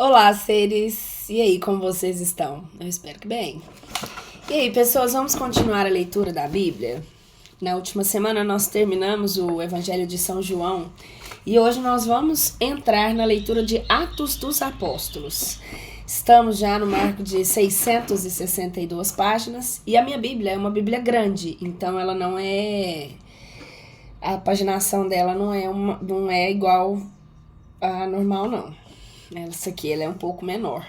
Olá, seres! E aí, como vocês estão? Eu espero que bem. E aí, pessoas, vamos continuar a leitura da Bíblia? Na última semana nós terminamos o Evangelho de São João e hoje nós vamos entrar na leitura de Atos dos Apóstolos. Estamos já no marco de 662 páginas e a minha Bíblia é uma Bíblia grande, então ela não é... A paginação dela não é igual a normal, não. Essa aqui ela é um pouco menor.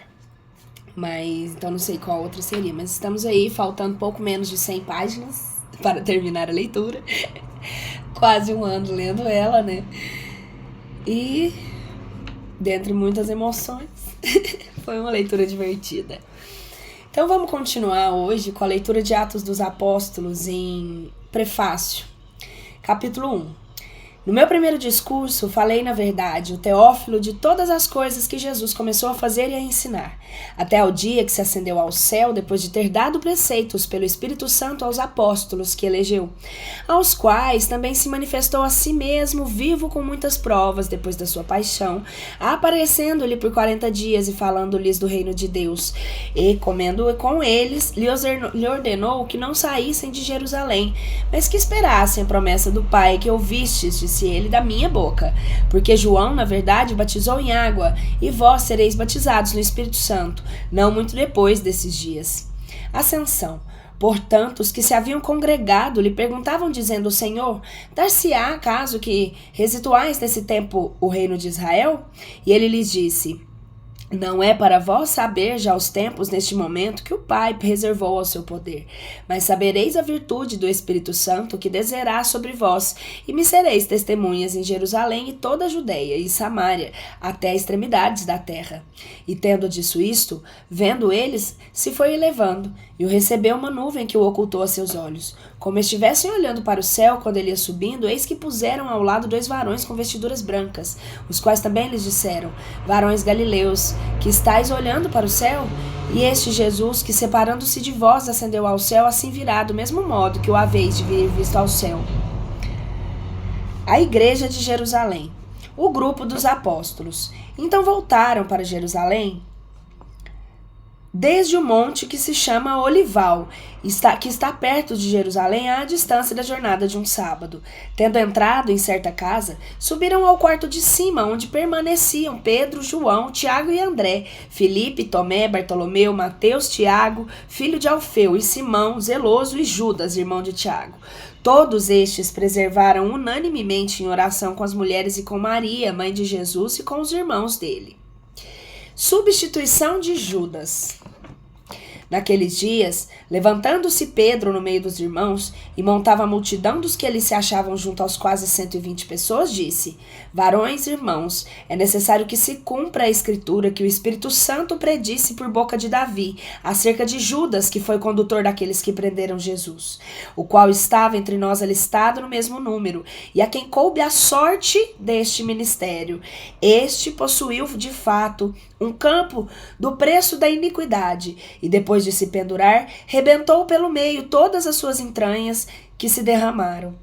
Mas então não sei qual outra seria. Mas estamos aí, faltando pouco menos de 100 páginas para terminar a leitura. Quase um ano lendo ela, né? E, dentre muitas emoções, foi uma leitura divertida. Então vamos continuar hoje com a leitura de Atos dos Apóstolos em Prefácio, capítulo 1. No meu primeiro discurso, falei, na verdade, o Teófilo, de todas as coisas que Jesus começou a fazer e a ensinar, até ao dia que se ascendeu ao céu, depois de ter dado preceitos pelo Espírito Santo aos apóstolos que elegeu, aos quais também se manifestou a si mesmo, vivo com muitas provas, depois da sua paixão, aparecendo-lhe por 40 dias e falando-lhes do reino de Deus. E, comendo com eles, lhe ordenou que não saíssem de Jerusalém, mas que esperassem a promessa do Pai, que ouvistes, disse ele, da minha boca. Porque João, na verdade, batizou em água, e vós sereis batizados no Espírito Santo, não muito depois desses dias. Ascensão. Portanto, os que se haviam congregado lhe perguntavam, dizendo: Senhor, dar-se-á acaso que residuais nesse tempo o reino de Israel? E ele lhes disse: não é para vós saber já os tempos neste momento que o Pai reservou ao seu poder, mas sabereis a virtude do Espírito Santo que descerá sobre vós, e me sereis testemunhas em Jerusalém e toda a Judeia e Samária, até as extremidades da terra. E tendo disso isto, vendo eles, se foi elevando, e o recebeu uma nuvem que o ocultou a seus olhos. Como estivessem olhando para o céu quando ele ia subindo, eis que puseram ao lado 2 varões com vestiduras brancas, os quais também lhes disseram: varões galileus, que estáis olhando para o céu? E este Jesus, que separando-se de vós ascendeu ao céu, assim virá do mesmo modo que o haveis de vir visto ao céu. A igreja de Jerusalém. O grupo dos apóstolos. Então voltaram para Jerusalém desde o monte que se chama Olival, que está perto de Jerusalém à distância da jornada de um sábado. Tendo entrado em certa casa, subiram ao quarto de cima, onde permaneciam Pedro, João, Tiago e André, Filipe, Tomé, Bartolomeu, Mateus, Tiago, filho de Alfeu, e Simão, zeloso, e Judas, irmão de Tiago. Todos estes preservaram unanimemente em oração com as mulheres e com Maria, mãe de Jesus, e com os irmãos dele. Substituição de Judas. Naqueles dias, levantando-se Pedro no meio dos irmãos, e montava a multidão dos que ali se achavam junto aos quase 120 pessoas, disse: varões, irmãos, é necessário que se cumpra a escritura que o Espírito Santo predisse por boca de Davi, acerca de Judas, que foi condutor daqueles que prenderam Jesus, o qual estava entre nós alistado no mesmo número, e a quem coube a sorte deste ministério. Este possuiu, de fato, um campo do preço da iniquidade, e depois de se pendurar, rebentou pelo meio todas as suas entranhas, que se derramaram.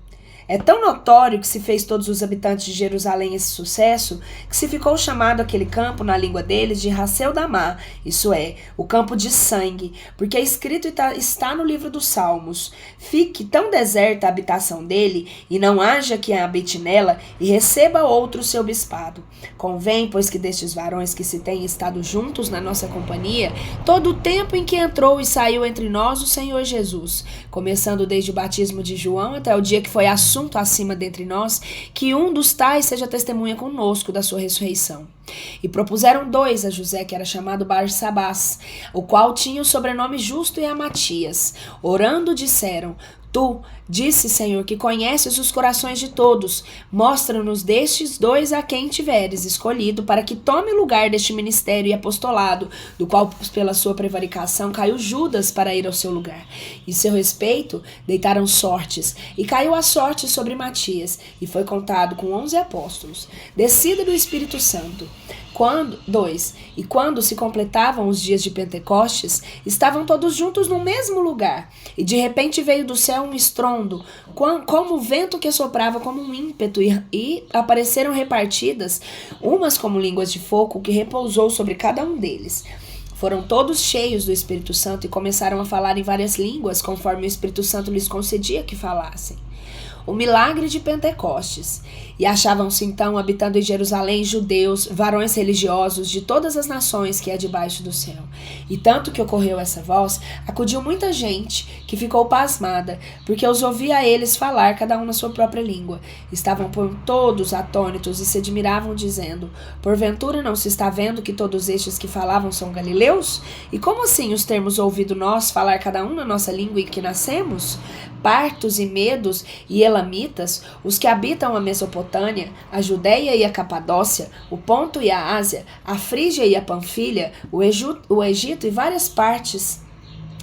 É tão notório que se fez todos os habitantes de Jerusalém esse sucesso, que se ficou chamado aquele campo, na língua deles, de Hasel Damá, isso é, o campo de sangue, porque é escrito está no livro dos Salmos: fique tão deserta a habitação dele, e não haja quem habite nela, e receba outro seu bispado. Convém, pois, que destes varões que se têm estado juntos na nossa companhia, todo o tempo em que entrou e saiu entre nós o Senhor Jesus, começando desde o batismo de João até o dia que foi assunto acima dentre nós, que um dos tais seja testemunha conosco da sua ressurreição. E propuseram 2 a José, que era chamado Barsabás, o qual tinha o sobrenome Justo, e a Matias. Orando, disseram: tu, disse, Senhor, que conheces os corações de todos, mostra-nos destes 2 a quem tiveres escolhido, para que tome lugar deste ministério e apostolado, do qual pela sua prevaricação caiu Judas para ir ao seu lugar. Em seu respeito deitaram sortes, e caiu a sorte sobre Matias, e foi contado com 11 apóstolos. Descida do Espírito Santo. E quando se completavam os dias de Pentecostes, estavam todos juntos no mesmo lugar. E de repente veio do céu um estrondo, como o vento que soprava como um ímpeto, e apareceram repartidas, umas como línguas de fogo, que repousou sobre cada um deles. Foram todos cheios do Espírito Santo e começaram a falar em várias línguas, conforme o Espírito Santo lhes concedia que falassem. O milagre de Pentecostes. E achavam-se então, habitando em Jerusalém, judeus, varões religiosos de todas as nações que é debaixo do céu. E tanto que ocorreu essa voz, acudiu muita gente, que ficou pasmada, porque os ouvia eles falar, cada um na sua própria língua. Estavam todos atônitos e se admiravam, dizendo: porventura não se está vendo que todos estes que falavam são galileus? E como assim os termos ouvido nós falar cada um na nossa língua em que nascemos? Partos e medos e elamitas, os que habitam a Mesopotâmia, a Judéia e a Capadócia, o Ponto e a Ásia, a Frígia e a Panfilha, o Egito e várias partes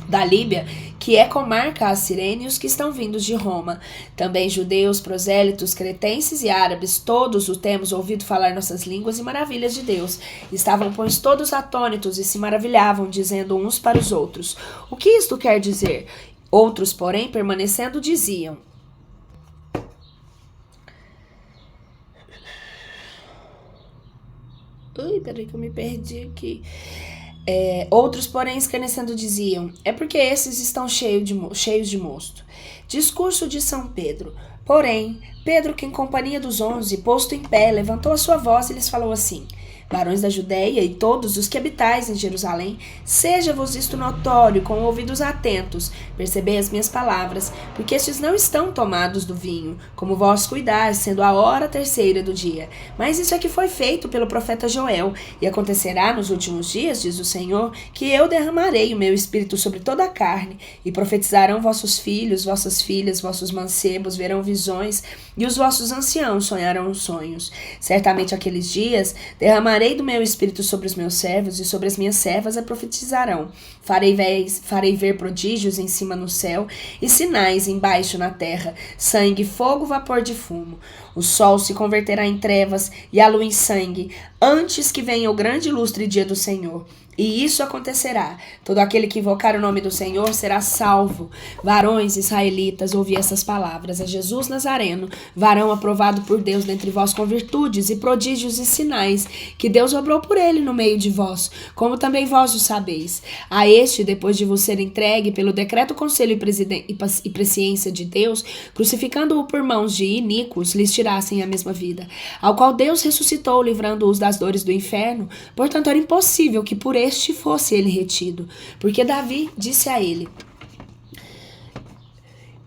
da Líbia, que é comarca a Cirene, e os que estão vindos de Roma. Também judeus, prosélitos, cretenses e árabes, todos o temos ouvido falar nossas línguas e maravilhas de Deus. Estavam, pois, todos atônitos e se maravilhavam, dizendo uns para os outros: o que isto quer dizer? Outros, porém, permanecendo, diziam: peraí que eu me perdi aqui. Outros, porém, escarnecendo, diziam: é porque esses estão cheios de mosto. Discurso de São Pedro. Porém, Pedro, que em companhia dos 11, posto em pé, levantou a sua voz e lhes falou assim: varões da Judéia e todos os que habitais em Jerusalém, seja-vos isto notório, com ouvidos atentos, percebei as minhas palavras, porque estes não estão tomados do vinho, como vós cuidais, sendo a hora terceira do dia. Mas isso é que foi feito pelo profeta Joel, e acontecerá nos últimos dias, diz o Senhor, que eu derramarei o meu espírito sobre toda a carne, e profetizarão vossos filhos, vossas filhas, vossos mancebos verão visões, e os vossos anciãos sonharão sonhos. Certamente aqueles dias derramarei do meu espírito sobre os meus servos e sobre as minhas servas a profetizarão. Farei ver prodígios em cima no céu e sinais embaixo na terra, sangue, fogo, vapor de fumo. O sol se converterá em trevas e a lua em sangue, antes que venha o grande e ilustre dia do Senhor. E isso acontecerá. Todo aquele que invocar o nome do Senhor será salvo. Varões israelitas, ouvi essas palavras. É Jesus Nazareno, varão aprovado por Deus dentre vós com virtudes e prodígios e sinais, que Deus obrou por ele no meio de vós, como também vós o sabeis. A este, depois de vos ser entregue pelo decreto, conselho e presciência de Deus, crucificando-o por mãos de iníquos, lhes tirassem a mesma vida, ao qual Deus ressuscitou, livrando-os das dores do inferno. Portanto, era impossível que por este fosse ele retido, porque Davi disse a ele: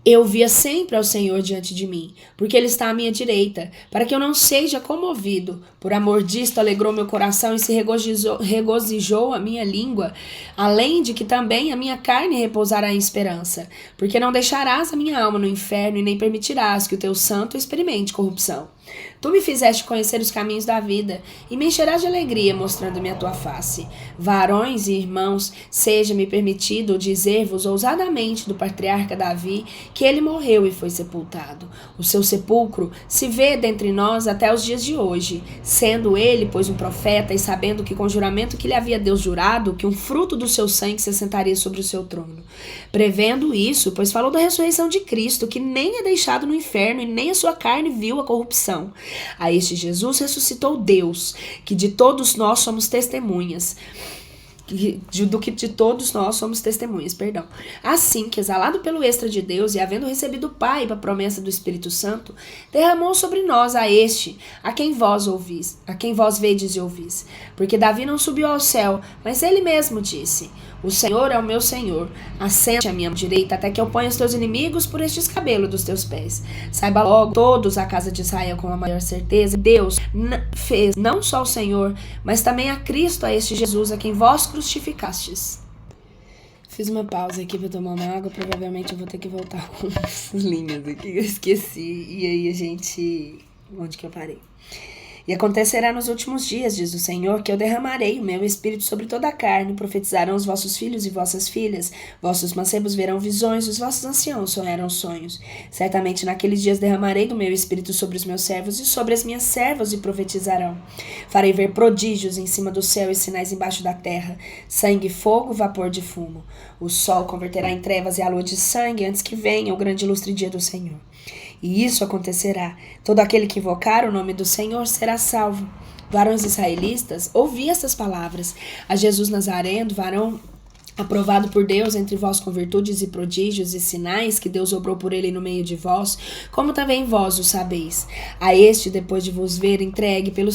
eu via sempre ao Senhor diante de mim, porque ele está à minha direita, para que eu não seja comovido. Por amor disto alegrou meu coração e se regozijou a minha língua, além de que também a minha carne repousará em esperança, porque não deixarás a minha alma no inferno e nem permitirás que o teu santo experimente corrupção. Tu me fizeste conhecer os caminhos da vida e me encherás de alegria mostrando-me a tua face. Varões e irmãos, seja-me permitido dizer-vos ousadamente do patriarca Davi que ele morreu e foi sepultado. O seu sepulcro se vê dentre nós até os dias de hoje, sendo ele, pois, um profeta e sabendo que com juramento que lhe havia Deus jurado, que um fruto do seu sangue se assentaria sobre o seu trono. Prevendo isso, pois falou da ressurreição de Cristo, que nem é deixado no inferno e nem a sua carne viu a corrupção. A este Jesus ressuscitou Deus, que de todos nós somos testemunhas. Assim que, exalado pelo extra de Deus e havendo recebido o Pai a promessa do Espírito Santo, derramou sobre nós a este, a quem vós vedes e ouvis. Porque Davi não subiu ao céu, mas ele mesmo disse: o Senhor é o meu Senhor, assenta-te à minha direita até que eu ponha os teus inimigos por este escabelo dos teus pés. Saiba logo todos a casa de Israel com a maior certeza: Deus fez não só o Senhor, mas também a Cristo, a este Jesus, a quem vós crucificastes. Fiz uma pausa aqui para tomar uma água, provavelmente eu vou ter que voltar com as linhas aqui, eu esqueci, e aí onde que eu parei? E acontecerá nos últimos dias, diz o Senhor, que eu derramarei o meu espírito sobre toda a carne, profetizarão os vossos filhos e vossas filhas, vossos mancebos verão visões, os vossos anciãos sonharão sonhos. Certamente naqueles dias derramarei do meu espírito sobre os meus servos e sobre as minhas servas e profetizarão. Farei ver prodígios em cima do céu e sinais embaixo da terra, sangue, fogo, vapor de fumo. O sol converterá em trevas e a lua de sangue antes que venha o grande e ilustre dia do Senhor. E isso acontecerá. Todo aquele que invocar o nome do Senhor será salvo. Varões israelitas, ouvi estas palavras. A Jesus Nazareno, varão aprovado por Deus entre vós com virtudes e prodígios e sinais que Deus obrou por ele no meio de vós, como também vós o sabeis. A este, depois de vos ver entregue pelo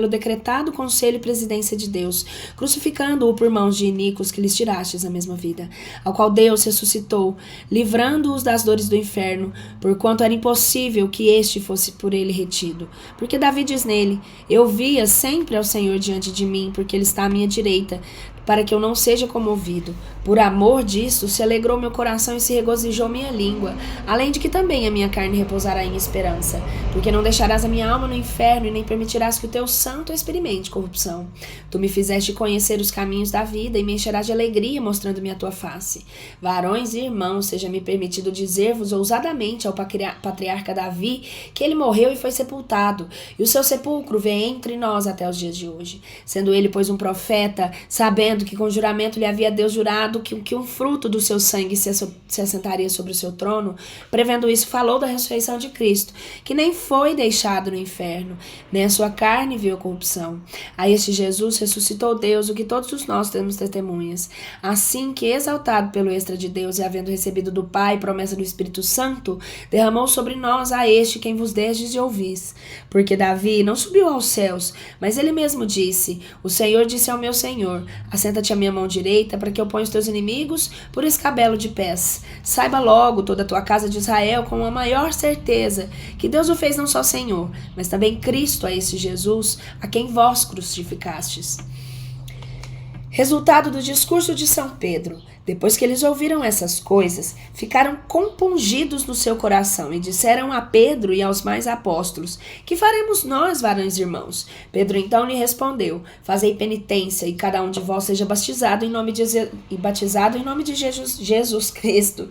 decretado conselho e presidência de Deus, crucificando-o por mãos de iníquos que lhes tirastes a mesma vida, ao qual Deus ressuscitou, livrando-os das dores do inferno, porquanto era impossível que este fosse por ele retido. Porque Davi diz nele: eu via sempre ao Senhor diante de mim, porque ele está à minha direita, para que eu não seja comovido. Por amor disso, se alegrou meu coração e se regozijou minha língua, além de que também a minha carne repousará em esperança, porque não deixarás a minha alma no inferno e nem permitirás que o teu santo experimente corrupção. Tu me fizeste conhecer os caminhos da vida e me encherás de alegria mostrando-me a tua face. Varões e irmãos, seja-me permitido dizer-vos ousadamente ao patriarca Davi que ele morreu e foi sepultado, e o seu sepulcro vê entre nós até os dias de hoje. Sendo ele, pois, um profeta, sabendo que com juramento lhe havia Deus jurado que um fruto do seu sangue se assentaria sobre o seu trono, prevendo isso, falou da ressurreição de Cristo, que nem foi deixado no inferno, nem a sua carne viu corrupção. A este Jesus ressuscitou Deus, o que todos nós temos testemunhas. Assim que, exaltado pelo extra de Deus e havendo recebido do Pai promessa do Espírito Santo, derramou sobre nós a este quem vos desdes e ouvis. Porque Davi não subiu aos céus, mas ele mesmo disse: o Senhor disse ao meu Senhor: assenta-te à minha mão direita, para que eu ponha os teus inimigos por escabelo de pés. Saiba logo toda a tua casa de Israel com a maior certeza que Deus o fez não só Senhor, mas também Cristo, a esse Jesus, a quem vós crucificastes. Resultado do discurso de São Pedro. Depois que eles ouviram essas coisas, ficaram compungidos no seu coração e disseram a Pedro e aos mais apóstolos: que faremos nós, varões e irmãos? Pedro então lhe respondeu: fazei penitência e cada um de vós seja batizado em nome de Jesus Cristo,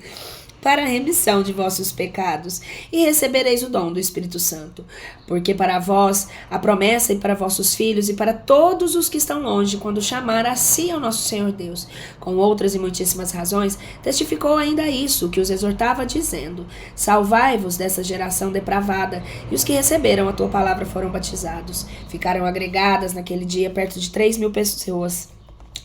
para a remissão de vossos pecados, e recebereis o dom do Espírito Santo. Porque para vós a promessa, e para vossos filhos, e para todos os que estão longe, quando chamar a si ao nosso Senhor Deus. Com outras e muitíssimas razões, testificou ainda isso, que os exortava, dizendo: salvai-vos dessa geração depravada. E os que receberam a tua palavra foram batizados. Ficaram agregadas naquele dia perto de 3.000 pessoas.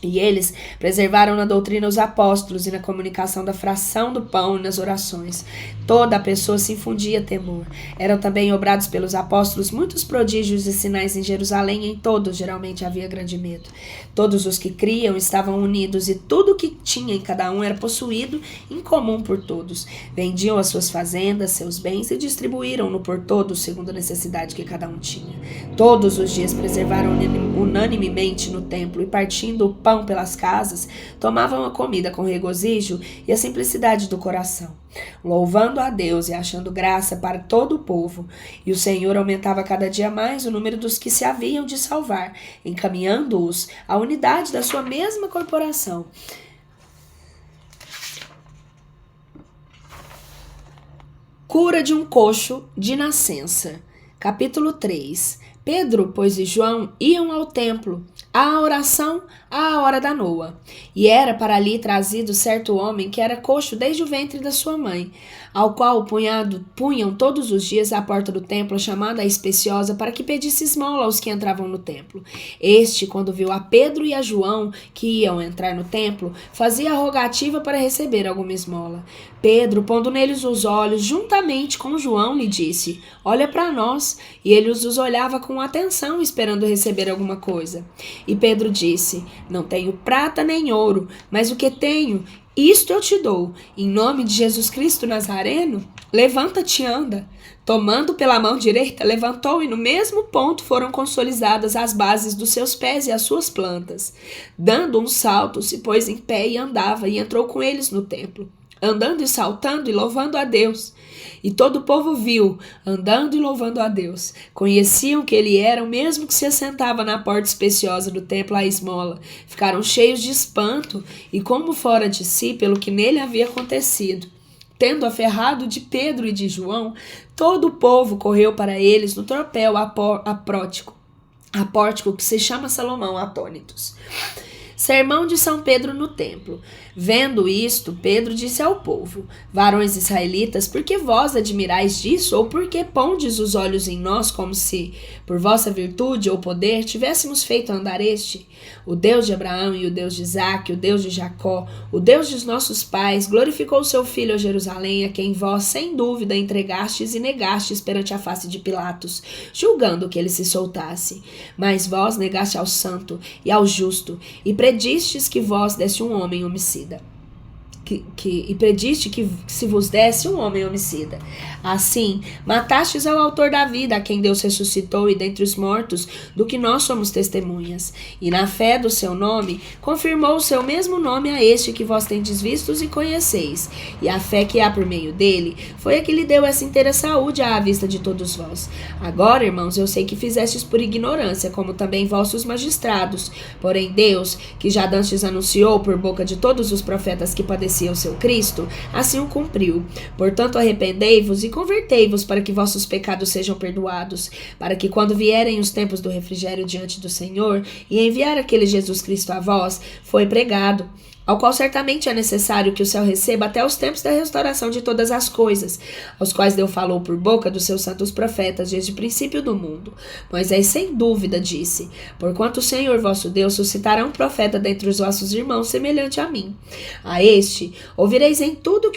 E eles preservaram na doutrina os apóstolos e na comunicação da fração do pão e nas orações. Toda a pessoa se infundia temor. Eram também obrados pelos apóstolos muitos prodígios e sinais em Jerusalém, e em todos geralmente havia grande medo. Todos os que criam estavam unidos, e tudo o que tinha em cada um era possuído em comum por todos. Vendiam as suas fazendas, seus bens, e distribuíram-no por todos, segundo a necessidade que cada um tinha. Todos os dias preservaram unanimemente no templo, e partindo o pão pelas casas, tomavam a comida com regozijo e a simplicidade do coração, louvando a Deus e achando graça para todo o povo. E o Senhor aumentava cada dia mais o número dos que se haviam de salvar, encaminhando-os à unidade da sua mesma corporação. Cura de um coxo de nascença. Capítulo 3. Pedro, pois, e João iam ao templo, à oração, à hora da noa. E era para ali trazido certo homem que era coxo desde o ventre da sua mãe, ao qual punham todos os dias à porta do templo, chamada a Especiosa, para que pedisse esmola aos que entravam no templo. Este, quando viu a Pedro e a João, que iam entrar no templo, fazia a rogativa para receber alguma esmola. Pedro, pondo neles os olhos, juntamente com João, lhe disse: olha para nós. E ele os olhava com atenção, esperando receber alguma coisa. E Pedro disse: não tenho prata nem ouro, mas o que tenho, isto eu te dou. Em nome de Jesus Cristo Nazareno, levanta-te e anda. Tomando pela mão direita, levantou, e no mesmo ponto foram consolidadas as bases dos seus pés e as suas plantas. Dando um salto, se pôs em pé e andava, e entrou com eles no templo, andando e saltando e louvando a Deus. E todo o povo viu, andando e louvando a Deus. Conheciam que ele era o mesmo que se assentava na porta espaciosa do templo à esmola. Ficaram cheios de espanto e como fora de si pelo que nele havia acontecido. Tendo aferrado de Pedro e de João, todo o povo correu para eles no tropel apórtico, que se chama Salomão, atônitos. Sermão de São Pedro no templo. Vendo isto, Pedro disse ao povo: varões israelitas, por que vós admirais disso? Ou por que pondes os olhos em nós, como se, por vossa virtude ou poder, tivéssemos feito andar este? O Deus de Abraão e o Deus de Isaque, o Deus de Jacó, o Deus dos nossos pais, glorificou o seu filho a Jerusalém, a quem vós, sem dúvida, entregastes e negastes perante a face de Pilatos, julgando que ele se soltasse. Mas vós negaste ao santo e ao justo, e predistes que vós desse um homem homicida. E prediste que se vos desse um homem homicida. Assim, matastes ao autor da vida, a quem Deus ressuscitou e dentre os mortos, do que nós somos testemunhas. E na fé do seu nome, confirmou o seu mesmo nome a este que vós tendes vistos e conheceis. E a fé que há por meio dele, foi a que lhe deu essa inteira saúde à vista de todos vós. Agora, irmãos, eu sei que fizestes por ignorância, como também vossos magistrados. Porém Deus, que já dantes anunciou por boca de todos os profetas que padeceram o seu Cristo, assim o cumpriu. Portanto, arrependei-vos e convertei-vos para que vossos pecados sejam perdoados, para que quando vierem os tempos do refrigério diante do Senhor e enviar aquele Jesus Cristo a vós, foi pregado, ao qual certamente é necessário que o céu receba até os tempos da restauração de todas as coisas, aos quais Deus falou por boca dos seus santos profetas desde o princípio do mundo. Moisés sem dúvida disse: porquanto o Senhor vosso Deus suscitará um profeta dentre os vossos irmãos semelhante a mim. A estes ouvireis em tudo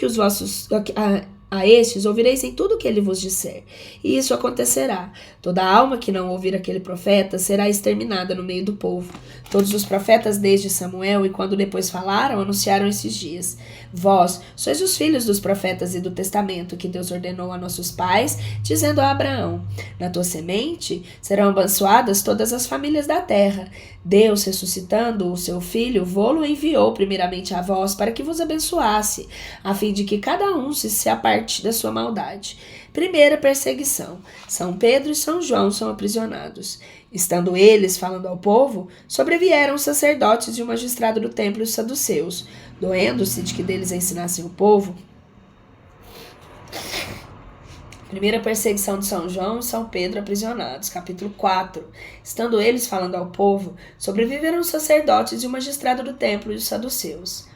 que ele vos disser. E isso acontecerá. Toda alma que não ouvir aquele profeta será exterminada no meio do povo. Todos os profetas desde Samuel e quando depois falaram, anunciaram esses dias. Vós sois os filhos dos profetas e do testamento que Deus ordenou a nossos pais, dizendo a Abraão: na tua semente serão abençoadas todas as famílias da terra. Deus, ressuscitando o seu filho, vô-lo enviou primeiramente a vós para que vos abençoasse, a fim de que cada um se aparte da sua maldade. Primeira perseguição. São Pedro e São João são aprisionados. Estando eles falando ao povo, sobrevieram os sacerdotes e o magistrado do templo e os saduceus, doendo-se de que deles ensinassem o povo. Primeira perseguição de São João e São Pedro aprisionados. Capítulo 4. Estando eles falando ao povo, sobreviveram os sacerdotes e o magistrado do templo e os saduceus,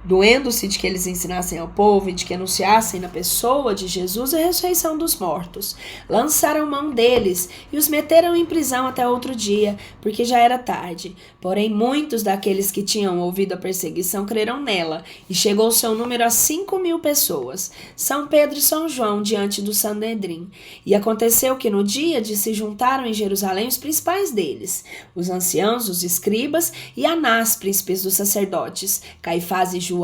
doendo-se de que eles ensinassem ao povo e de que anunciassem na pessoa de Jesus a ressurreição dos mortos. Lançaram mão deles e os meteram em prisão até outro dia, porque já era tarde. Porém, muitos daqueles que tinham ouvido a perseguição creram nela, e chegou o seu número a 5.000 pessoas. São Pedro e São João diante do Sanedrim. E aconteceu que no dia de se juntaram em Jerusalém os principais deles, os anciãos, os escribas e Anás, príncipes dos sacerdotes, Caifás e João,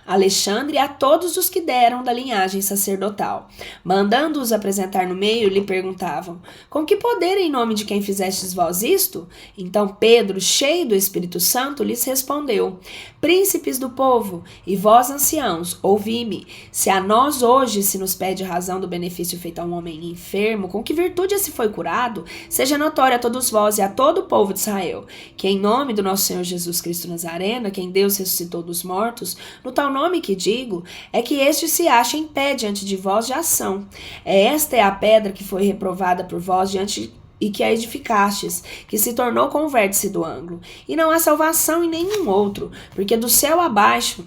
Alexandre e a todos os que deram da linhagem sacerdotal. Mandando-os apresentar no meio, lhe perguntavam: com que poder em nome de quem fizestes vós isto? Então Pedro, cheio do Espírito Santo, lhes respondeu: príncipes do povo, e vós anciãos, ouvi-me. Se a nós hoje se nos pede razão do benefício feito a um homem enfermo, com que virtude esse foi curado, seja notório a todos vós e a todo o povo de Israel, que em nome do nosso Senhor Jesus Cristo Nazareno, quem Deus ressuscitou dos mortos, no tal nome que digo, é que este se acha em pé diante de vós de ação. Esta é a pedra que foi reprovada por vós diante e que a edificastes, que se tornou com o vértice do ângulo. E não há salvação em nenhum outro, porque do céu abaixo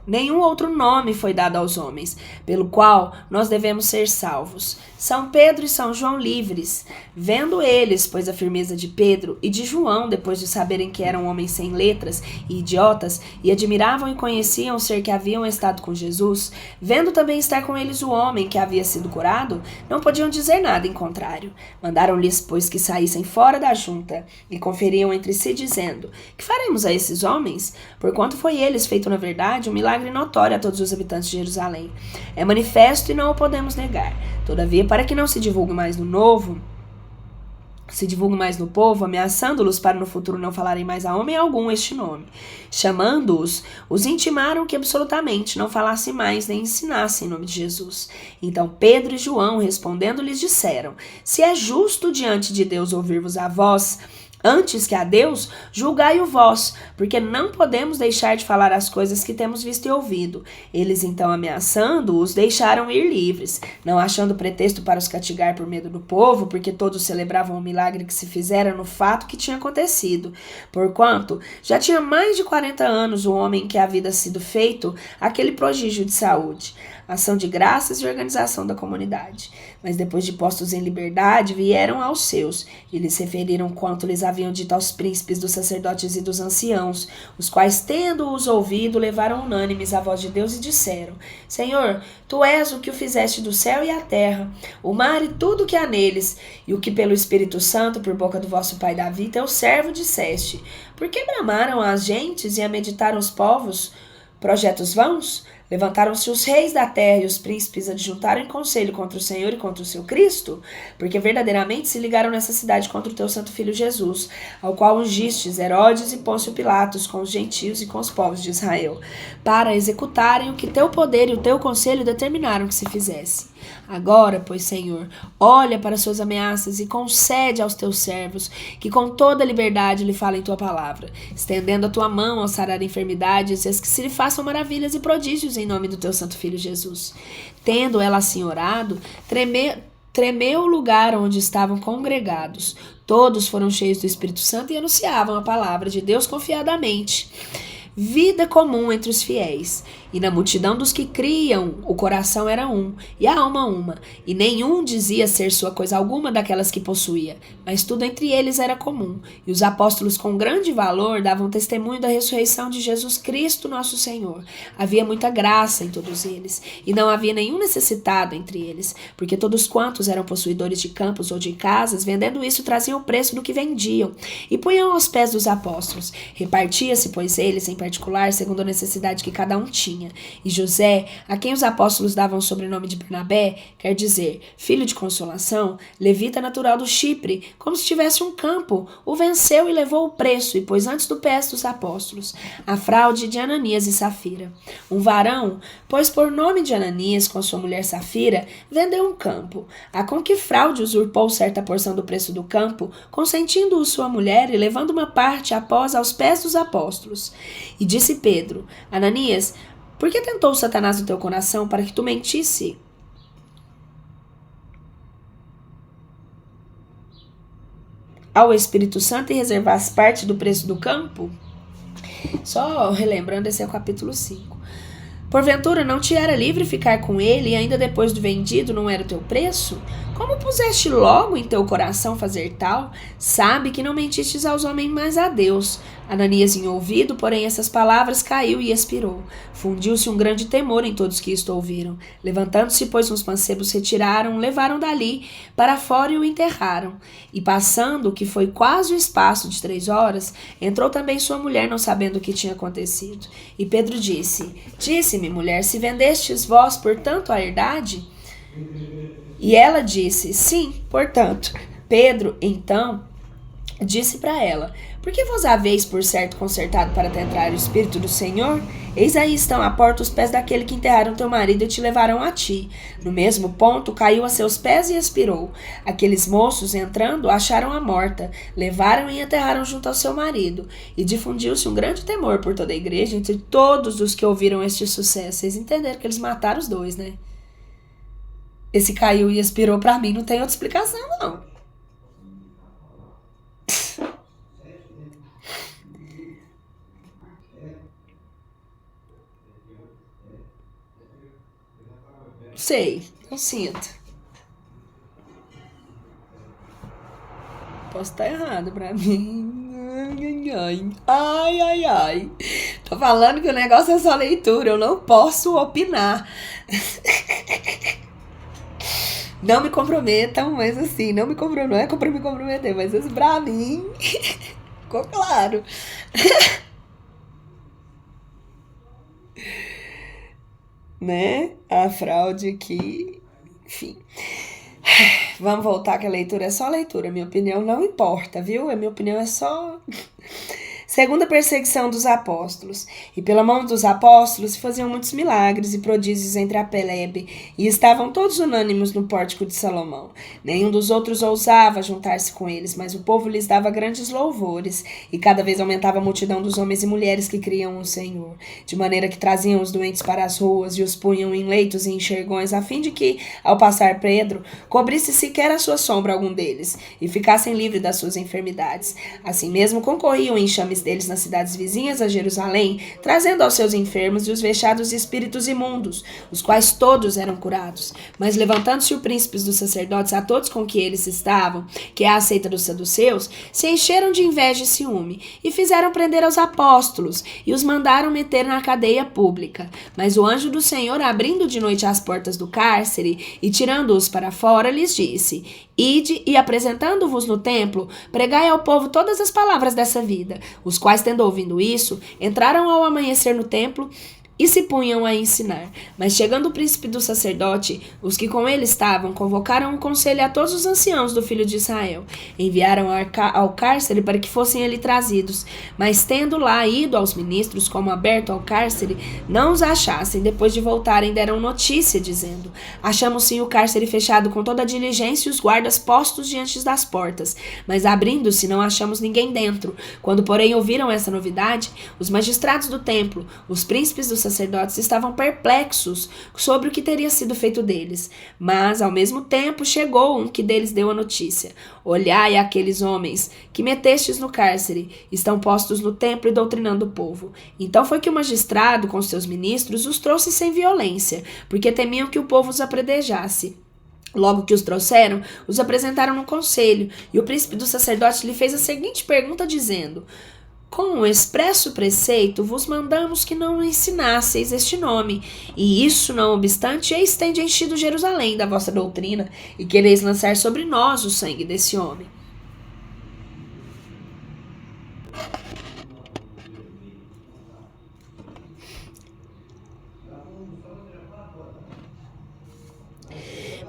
nenhum outro nome foi dado aos homens, pelo qual nós devemos ser salvos. São Pedro e São João livres. Vendo eles, pois a firmeza de Pedro e de João, depois de saberem que eram homens sem letras e idiotas, e admiravam e conheciam o ser que haviam estado com Jesus, vendo também estar com eles o homem que havia sido curado, não podiam dizer nada em contrário. Mandaram-lhes, pois, que saíssem fora da junta, e conferiam entre si, dizendo: que faremos a esses homens? Porquanto foi eles feito, na verdade, um milagre notório a todos os habitantes de Jerusalém. É manifesto e não o podemos negar. Todavia, para que não se divulgue mais no novo, se divulga mais no povo, ameaçando-los para no futuro não falarem mais a homem algum este nome. Chamando-os, os intimaram que absolutamente não falassem mais nem ensinassem em nome de Jesus. Então Pedro e João, respondendo, lhes disseram: se é justo diante de Deus ouvir-vos a vós, antes que a Deus, julgai-o vós, porque não podemos deixar de falar as coisas que temos visto e ouvido. Eles então, ameaçando-os, deixaram ir livres, não achando pretexto para os castigar por medo do povo, porque todos celebravam o milagre que se fizera no fato que tinha acontecido. Porquanto já tinha mais de 40 anos o homem que havia sido feito aquele prodígio de saúde, ação de graças e organização da comunidade. Mas depois de postos em liberdade, vieram aos seus, e lhes referiram quanto lhes haviam dito aos príncipes dos sacerdotes e dos anciãos, os quais, tendo-os ouvido, levaram unânimes a voz de Deus e disseram: Senhor, tu és o que o fizeste do céu e a terra, o mar e tudo o que há neles, e o que pelo Espírito Santo, por boca do vosso pai Davi, teu servo, disseste. Por que bramaram as gentes e a meditaram os povos projetos vãos? Levantaram-se os reis da terra e os príncipes adjuntaram em conselho contra o Senhor e contra o seu Cristo, porque verdadeiramente se ligaram nessa cidade contra o teu santo filho Jesus, ao qual ungistes Herodes e Pôncio Pilatos com os gentios e com os povos de Israel, para executarem o que teu poder e o teu conselho determinaram que se fizesse. Agora, pois, Senhor, olha para suas ameaças e concede aos teus servos que com toda liberdade lhe falem tua palavra, estendendo a tua mão ao sarar enfermidades e as que se lhe façam maravilhas e prodígios em nome do teu santo filho Jesus. Tendo ela assim orado, tremeu o lugar onde estavam congregados. Todos foram cheios do Espírito Santo e anunciavam a palavra de Deus confiadamente. Vida comum entre os fiéis. E na multidão dos que criam, o coração era um, e a alma uma, e nenhum dizia ser sua coisa alguma daquelas que possuía, mas tudo entre eles era comum. E os apóstolos com grande valor davam testemunho da ressurreição de Jesus Cristo nosso Senhor. Havia muita graça em todos eles, e não havia nenhum necessitado entre eles, porque todos quantos eram possuidores de campos ou de casas, vendendo isso, traziam o preço do que vendiam, e punham aos pés dos apóstolos. Repartia-se, pois, eles, em particular, segundo a necessidade que cada um tinha. E José, a quem os apóstolos davam o sobrenome de Barnabé, quer dizer, filho de consolação, levita natural do Chipre, como se tivesse um campo, o venceu e levou o preço, e pôs antes do pé dos apóstolos a fraude de Ananias e Safira. Um varão, pois por nome de Ananias, com sua mulher Safira, vendeu um campo, a com que fraude usurpou certa porção do preço do campo, consentindo-o sua mulher e levando uma parte após aos pés dos apóstolos. E disse Pedro: Ananias, por que tentou Satanás no teu coração para que tu mentisse ao Espírito Santo e reservasse parte do preço do campo? Só relembrando, esse é o capítulo 5. Porventura não te era livre ficar com ele e ainda depois do vendido não era o teu preço? Como puseste logo em teu coração fazer tal? Sabe que não mentistes aos homens, mas a Deus. Ananias, em ouvido, porém, essas palavras, caiu e expirou. Fundiu-se um grande temor em todos que isto ouviram. Levantando-se, pois, uns mancebos retiraram, levaram dali para fora e o enterraram. E passando, que foi quase o espaço de 3 horas, entrou também sua mulher, não sabendo o que tinha acontecido. E Pedro disse: Disse-me, mulher, se vendestes vós, portanto, a herdade? E ela disse: Sim, portanto. Pedro, então, disse para ela: Por que vos haveis por certo concertado para tentar o Espírito do Senhor? Eis aí estão à porta os pés daquele que enterraram teu marido e te levaram a ti. No mesmo ponto caiu a seus pés e expirou. Aqueles moços, entrando, acharam-a morta, levaram e enterraram junto ao seu marido. E difundiu-se um grande temor por toda a igreja entre todos os que ouviram este sucesso. Vocês entenderam que eles mataram os dois, né? Esse caiu e expirou, pra mim não tem outra explicação, não. Sei, eu sinto. Posso estar errado pra mim. Ai, ai, ai. Tô falando que o negócio é só leitura, eu não posso opinar. Não me comprometam, mas assim, não é pra me comprometer, mas assim, pra mim, ficou claro. Né? A fraude aqui, enfim. Vamos voltar que a leitura é só leitura. Minha opinião não importa, viu? A minha opinião é só... Segunda perseguição dos apóstolos. E pela mão dos apóstolos se faziam muitos milagres e prodígios entre a plebe, e estavam todos unânimes no pórtico de Salomão. Nenhum dos outros ousava juntar-se com eles, mas o povo lhes dava grandes louvores, e cada vez aumentava a multidão dos homens e mulheres que criam no Senhor, de maneira que traziam os doentes para as ruas e os punham em leitos e enxergões, a fim de que, ao passar Pedro, cobrisse sequer a sua sombra algum deles, e ficassem livres das suas enfermidades. Assim mesmo concorriam enxames deles nas cidades vizinhas a Jerusalém, trazendo aos seus enfermos e os vexados de espíritos imundos, os quais todos eram curados. Mas levantando-se os príncipes dos sacerdotes a todos com que eles estavam, que é a seita dos saduceus, se encheram de inveja e ciúme, e fizeram prender aos apóstolos, e os mandaram meter na cadeia pública. Mas o anjo do Senhor, abrindo de noite as portas do cárcere, e tirando-os para fora, lhes disse: Ide, e apresentando-vos no templo, pregai ao povo todas as palavras dessa vida. Os quais, tendo ouvido isso, entraram ao amanhecer no templo e se punham a ensinar. Mas chegando o príncipe do sacerdote, os que com ele estavam, convocaram um conselho a todos os anciãos do filho de Israel. Enviaram ao cárcere para que fossem ali trazidos. Mas tendo lá ido aos ministros, como aberto ao cárcere, não os achassem. Depois de voltarem, deram notícia, dizendo: Achamos sim o cárcere fechado com toda a diligência e os guardas postos diante das portas. Mas abrindo-se, não achamos ninguém dentro. Quando, porém, ouviram essa novidade, os magistrados do templo, os príncipes dos sacerdotes estavam perplexos sobre o que teria sido feito deles. Mas, ao mesmo tempo, chegou um que deles deu a notícia: Olhai aqueles homens que metestes no cárcere, estão postos no templo e doutrinando o povo. Então foi que o magistrado, com seus ministros, os trouxe sem violência, porque temiam que o povo os apredejasse. Logo que os trouxeram, os apresentaram no conselho, e o príncipe do sacerdote lhe fez a seguinte pergunta, dizendo: Com o expresso preceito vos mandamos que não ensinasseis este nome, e isso, não obstante, eis tende enchido Jerusalém da vossa doutrina, e quereis lançar sobre nós o sangue desse homem.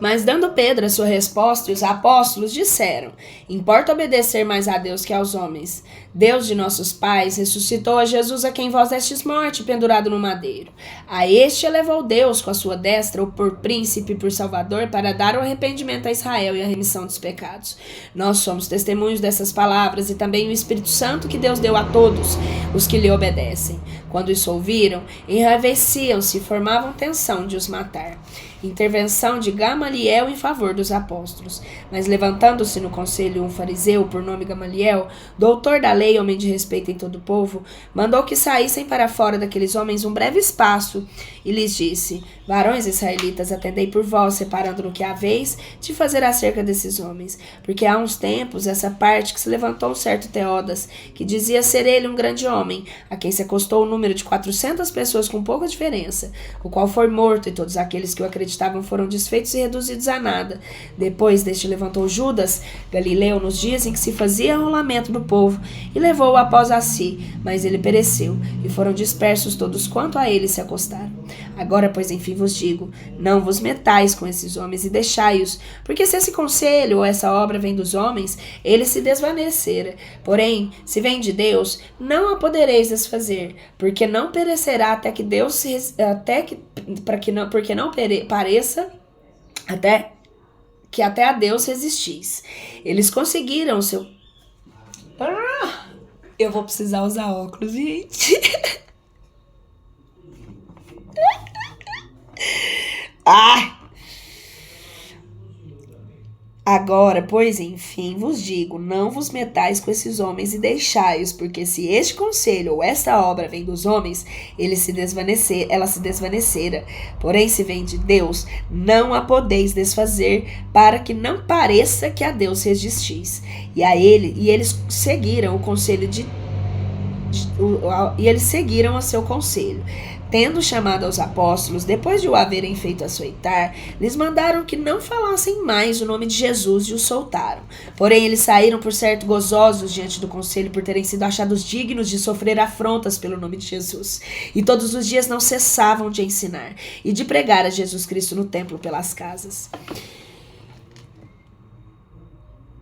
Mas dando Pedro a sua resposta, os apóstolos disseram: Importa obedecer mais a Deus que aos homens. Deus de nossos pais ressuscitou a Jesus, a quem vós destes morte, pendurado no madeiro. A este elevou Deus com a sua destra, o por príncipe e por salvador, para dar o arrependimento a Israel e a remissão dos pecados. Nós somos testemunhos dessas palavras, e também o Espírito Santo que Deus deu a todos os que lhe obedecem. Quando isso ouviram, enraiveciam-se e formavam tensão de os matar. Intervenção de Gamaliel em favor dos apóstolos. Mas levantando-se no conselho um fariseu, por nome Gamaliel, doutor da lei, homem de respeito em todo o povo, mandou que saíssem para fora daqueles homens um breve espaço, e lhes disse: Varões israelitas, atendei por vós, separando no que haveis de fazer acerca desses homens. Porque há uns tempos, essa parte que se levantou um certo Teodas, que dizia ser ele um grande homem, a quem se acostou o número de 400 pessoas com pouca diferença, o qual foi morto, e todos aqueles que o acreditavam foram desfeitos e reduzidos a nada. Depois deste levantou Judas Galileu nos dias em que se fazia rolamento do povo, e levou-o após a si, mas ele pereceu, e foram dispersos todos quanto a ele se acostaram. Agora, pois, enfim vos digo, não vos metais com esses homens e deixai-os, porque se esse conselho ou essa obra vem dos homens, ele se desvanecera. Porém, se vem de Deus, não a podereis desfazer, porque não perecerá até que Deus pareça até a Deus resistis. Eles conseguiram o seu... Eu vou precisar usar óculos, gente. Agora, pois, enfim, vos digo, não vos metais com esses homens e deixai-os, porque se este conselho ou esta obra vem dos homens, ela se desvanecera. Porém, se vem de Deus, não a podeis desfazer, para que não pareça que a Deus resistis. E eles seguiram o conselho e eles seguiram a seu conselho. Tendo chamado aos apóstolos, depois de o haverem feito açoitar, lhes mandaram que não falassem mais o nome de Jesus e os soltaram. Porém, eles saíram por certo gozosos diante do conselho por terem sido achados dignos de sofrer afrontas pelo nome de Jesus. E todos os dias não cessavam de ensinar e de pregar a Jesus Cristo no templo pelas casas.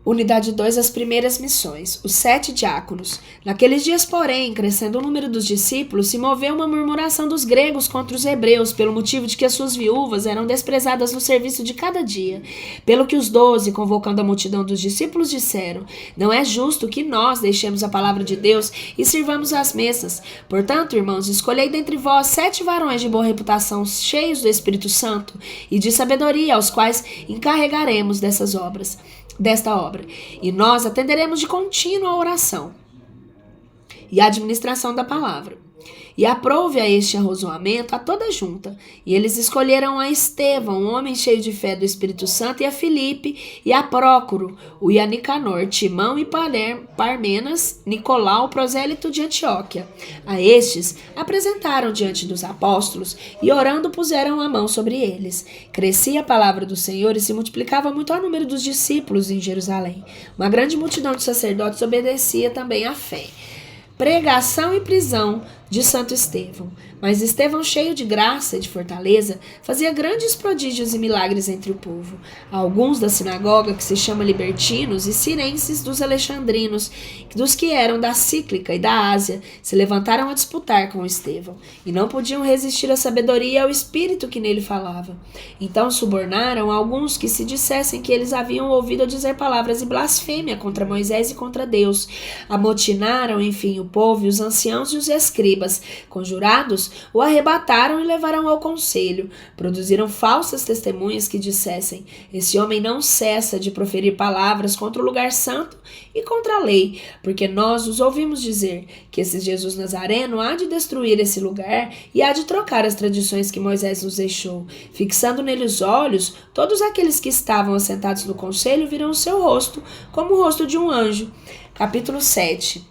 Unidade 2, as primeiras missões, os 7 diáconos. Naqueles dias, porém, crescendo o número dos discípulos, se moveu uma murmuração dos gregos contra os hebreus, pelo motivo de que as suas viúvas eram desprezadas no serviço de cada dia. Pelo que os 12, convocando a multidão dos discípulos, disseram: não é justo que nós deixemos a palavra de Deus e sirvamos às mesas. Portanto, irmãos, escolhei dentre vós 7 varões de boa reputação, cheios do Espírito Santo e de sabedoria, aos quais encarregaremos desta obra, e nós atenderemos de contínuo a oração e a administração da palavra. E aprove a este arrazoamento a toda a junta. E eles escolheram a Estevão, um homem cheio de fé do Espírito Santo, e a Filipe, e a Prócoro, e a Nicanor, Timão e Parmenas, Nicolau, prosélito de Antioquia. A estes apresentaram diante dos apóstolos, e orando puseram a mão sobre eles. Crescia a palavra do Senhor e se multiplicava muito o número dos discípulos em Jerusalém. Uma grande multidão de sacerdotes obedecia também à fé. Pregação e prisão de Santo Estevão. Mas Estevão, cheio de graça e de fortaleza, fazia grandes prodígios e milagres entre o povo. Alguns da sinagoga, que se chama libertinos, e cirenses dos alexandrinos, dos que eram da Cíclica e da Ásia, se levantaram a disputar com Estevão, e não podiam resistir à sabedoria e ao espírito que nele falava. Então subornaram alguns que se dissessem que eles haviam ouvido dizer palavras de blasfêmia contra Moisés e contra Deus. Amotinaram, enfim, o povo e os anciãos e os escribas. Conjurados, o arrebataram e levaram ao conselho. Produziram falsas testemunhas que dissessem: esse homem não cessa de proferir palavras contra o lugar santo e contra a lei, porque nós os ouvimos dizer que esse Jesus Nazareno há de destruir esse lugar e há de trocar as tradições que Moisés nos deixou. Fixando nele os olhos, todos aqueles que estavam assentados no conselho viram o seu rosto como o rosto de um anjo. Capítulo 7.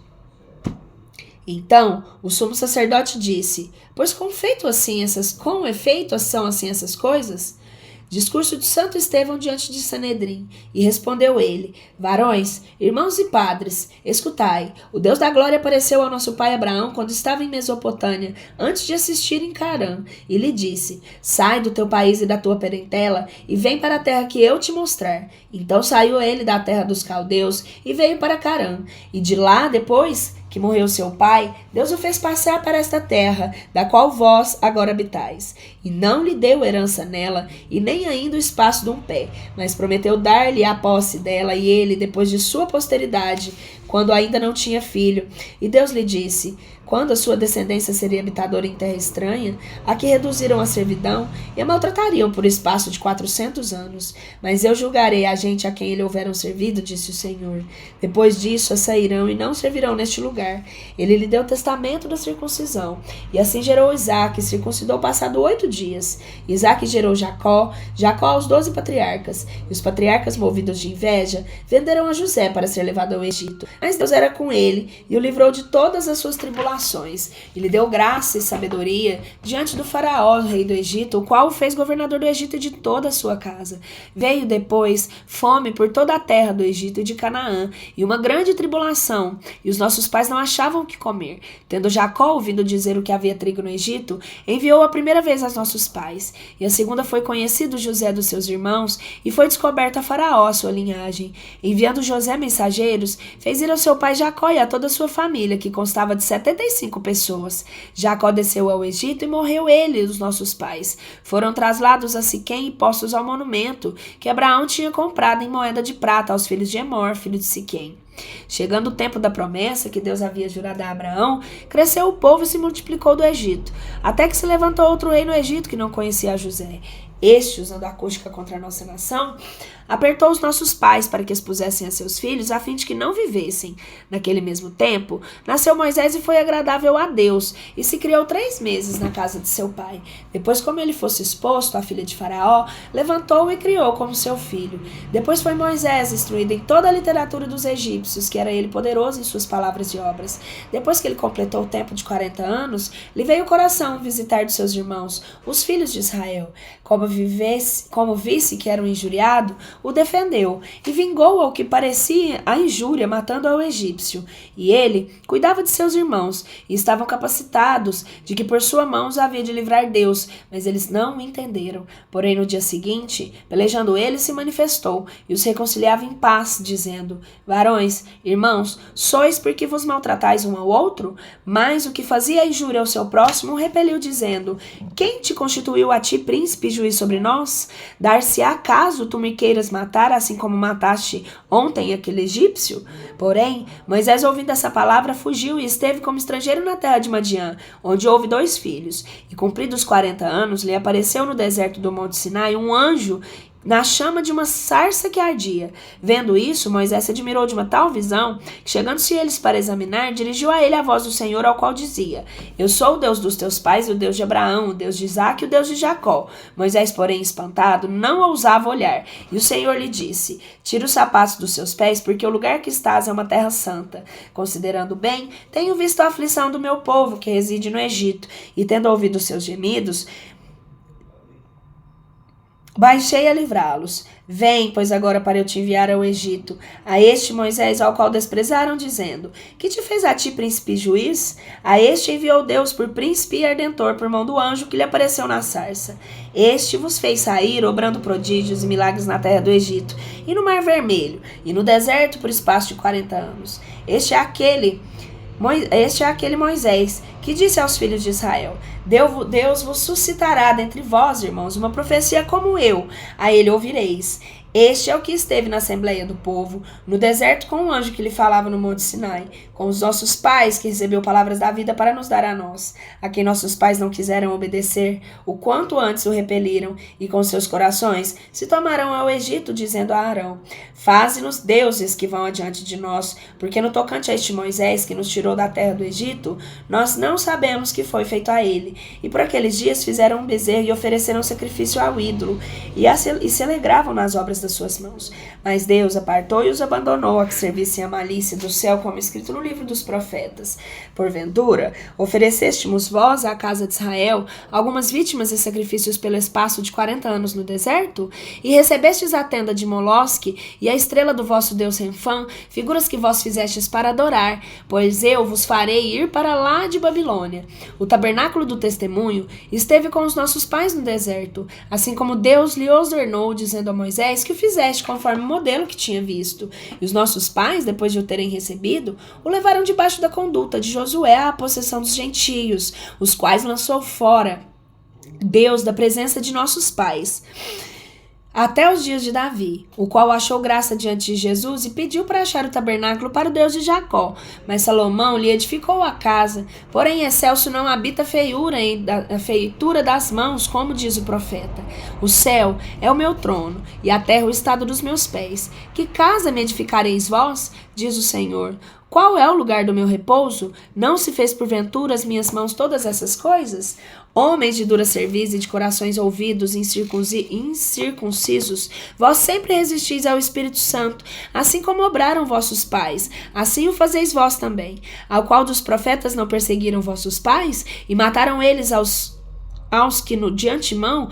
Então, o sumo sacerdote disse: pois com efeito são assim essas coisas? Discurso de Santo Estevão diante de Sanedrim. E respondeu ele: varões, irmãos e padres, escutai. O Deus da glória apareceu ao nosso pai Abraão quando estava em Mesopotâmia, antes de assistir em Carã, e lhe disse: sai do teu país e da tua parentela, e vem para a terra que eu te mostrar. Então saiu ele da terra dos caldeus e veio para Carã, e de lá, depois que morreu seu pai, Deus o fez passar para esta terra, da qual vós agora habitais. E não lhe deu herança nela, e nem ainda o espaço de um pé, mas prometeu dar-lhe a posse dela, e ele, depois de sua posteridade, quando ainda não tinha filho. E Deus lhe disse: quando a sua descendência seria habitadora em terra estranha, a que reduziram a servidão e a maltratariam por espaço de 400 anos. Mas eu julgarei a gente a quem ele houveram servido, disse o Senhor. Depois disso, a sairão e não servirão neste lugar. Ele lhe deu testamento da circuncisão. E assim gerou Isaque, circuncidou passado 8 dias. Isaque gerou Jacó, Jacó aos 12 patriarcas. E os patriarcas, movidos de inveja, venderam a José para ser levado ao Egito. Mas Deus era com ele e o livrou de todas as suas tribulações. E lhe deu graça e sabedoria diante do faraó, rei do Egito, o qual o fez governador do Egito e de toda a sua casa. Veio depois fome por toda a terra do Egito e de Canaã, e uma grande tribulação, e os nossos pais não achavam o que comer. Tendo Jacó ouvido dizer o que havia trigo no Egito, enviou a primeira vez aos nossos pais, e a segunda foi conhecido José dos seus irmãos, e foi descoberta a faraó a sua linhagem. Enviando José mensageiros, fez ir ao seu pai Jacó e a toda a sua família, que constava de 75 pessoas. Jacó desceu ao Egito e morreu ele e os nossos pais. Foram traslados a Siquém e postos ao monumento que Abraão tinha comprado em moeda de prata aos filhos de Emor, filho de Siquém. Chegando o tempo da promessa que Deus havia jurado a Abraão, cresceu o povo e se multiplicou do Egito, até que se levantou outro rei no Egito que não conhecia José. Este, usando a acústica contra a nossa nação, apertou os nossos pais para que expusessem a seus filhos, a fim de que não vivessem. Naquele mesmo tempo, nasceu Moisés e foi agradável a Deus, e se criou 3 meses na casa de seu pai. Depois, como ele fosse exposto, a filha de Faraó levantou-o e criou como seu filho. Depois foi Moisés instruído em toda a literatura dos egípcios, que era ele poderoso em suas palavras e obras. Depois que ele completou o tempo de 40 anos, lhe veio o coração visitar de seus irmãos, os filhos de Israel. Como como visse que era um injuriado, o defendeu e vingou ao que parecia a injúria, matando ao egípcio. E ele cuidava de seus irmãos, e estavam capacitados de que por sua mão os havia de livrar Deus, mas eles não o entenderam. Porém, no dia seguinte, pelejando ele, se manifestou e os reconciliava em paz, dizendo: Varões, irmãos, sois porque vos maltratais um ao outro? Mas o que fazia a injúria ao seu próximo repeliu, dizendo: Quem te constituiu a ti príncipe e juiz sobre nós? Dar-se-á caso tu me queiras matar, assim como mataste ontem aquele egípcio? Porém, Moisés, ouvindo essa palavra, fugiu e esteve como estrangeiro na terra de Madiã, onde houve 2 filhos. E cumpridos 40 anos, lhe apareceu no deserto do Monte Sinai um anjo na chama de uma sarça que ardia. Vendo isso, Moisés se admirou de uma tal visão, que, chegando-se eles para examinar, dirigiu a ele a voz do Senhor, ao qual dizia: Eu sou o Deus dos teus pais, o Deus de Abraão, o Deus de Isaque e o Deus de Jacó. Moisés, porém, espantado, não ousava olhar. E o Senhor lhe disse: Tira os sapatos dos seus pés, porque o lugar que estás é uma terra santa. Considerando bem, tenho visto a aflição do meu povo, que reside no Egito, e tendo ouvido os seus gemidos, baixei a livrá-los. Vem, pois, agora para eu te enviar ao Egito. A este Moisés, ao qual desprezaram, dizendo: Que te fez a ti príncipe e juiz? A este enviou Deus por príncipe e redentor por mão do anjo que lhe apareceu na sarça. Este vos fez sair, obrando prodígios e milagres na terra do Egito, e no Mar Vermelho, e no deserto por espaço de 40 anos. Este é aquele Moisés que disse aos filhos de Israel: Deus vos suscitará dentre vós, irmãos, uma profecia como eu, a ele ouvireis. Este é o que esteve na assembleia do povo, no deserto, com o anjo que lhe falava no Monte Sinai, com os nossos pais, que recebeu palavras da vida para nos dar a nós, a quem nossos pais não quiseram obedecer, o quanto antes o repeliram, e com seus corações se tomaram ao Egito, dizendo a Arão: Faze-nos deuses que vão adiante de nós, porque no tocante a este Moisés, que nos tirou da terra do Egito, nós não sabemos que foi feito a ele. E por aqueles dias fizeram um bezerro e ofereceram sacrifício ao ídolo, e se alegravam nas obras das suas mãos. Mas Deus apartou e os abandonou a que servissem a malícia do céu, como escrito no livro dos profetas. Porventura, oferecêstemos vós à casa de Israel algumas vítimas e sacrifícios pelo espaço de 40 anos no deserto? E recebestes a tenda de Molosque e a estrela do vosso Deus Renfã, figuras que vós fizestes para adorar, pois eu vos farei ir para lá de Babilônia. O tabernáculo do testemunho esteve com os nossos pais no deserto, assim como Deus lhe ordenou, dizendo a Moisés que o fizeste conforme o modelo que tinha visto. E os nossos pais, depois de o terem recebido, o levaram debaixo da conduta de Josué à possessão dos gentios, os quais lançou fora Deus da presença de nossos pais, até os dias de Davi, o qual achou graça diante de Jesus e pediu para achar o tabernáculo para o Deus de Jacó. Mas Salomão lhe edificou a casa, porém excelso não habita a feitura das mãos, como diz o profeta. O céu é o meu trono, e a terra o estado dos meus pés. Que casa me edificareis vós? Diz o Senhor. Qual é o lugar do meu repouso? Não se fez porventura as minhas mãos todas essas coisas? Homens de dura cerviz e de corações ouvidos incircuncisos, vós sempre resistis ao Espírito Santo, assim como obraram vossos pais, assim o fazeis vós também. Ao qual dos profetas não perseguiram vossos pais, e mataram eles aos que de antemão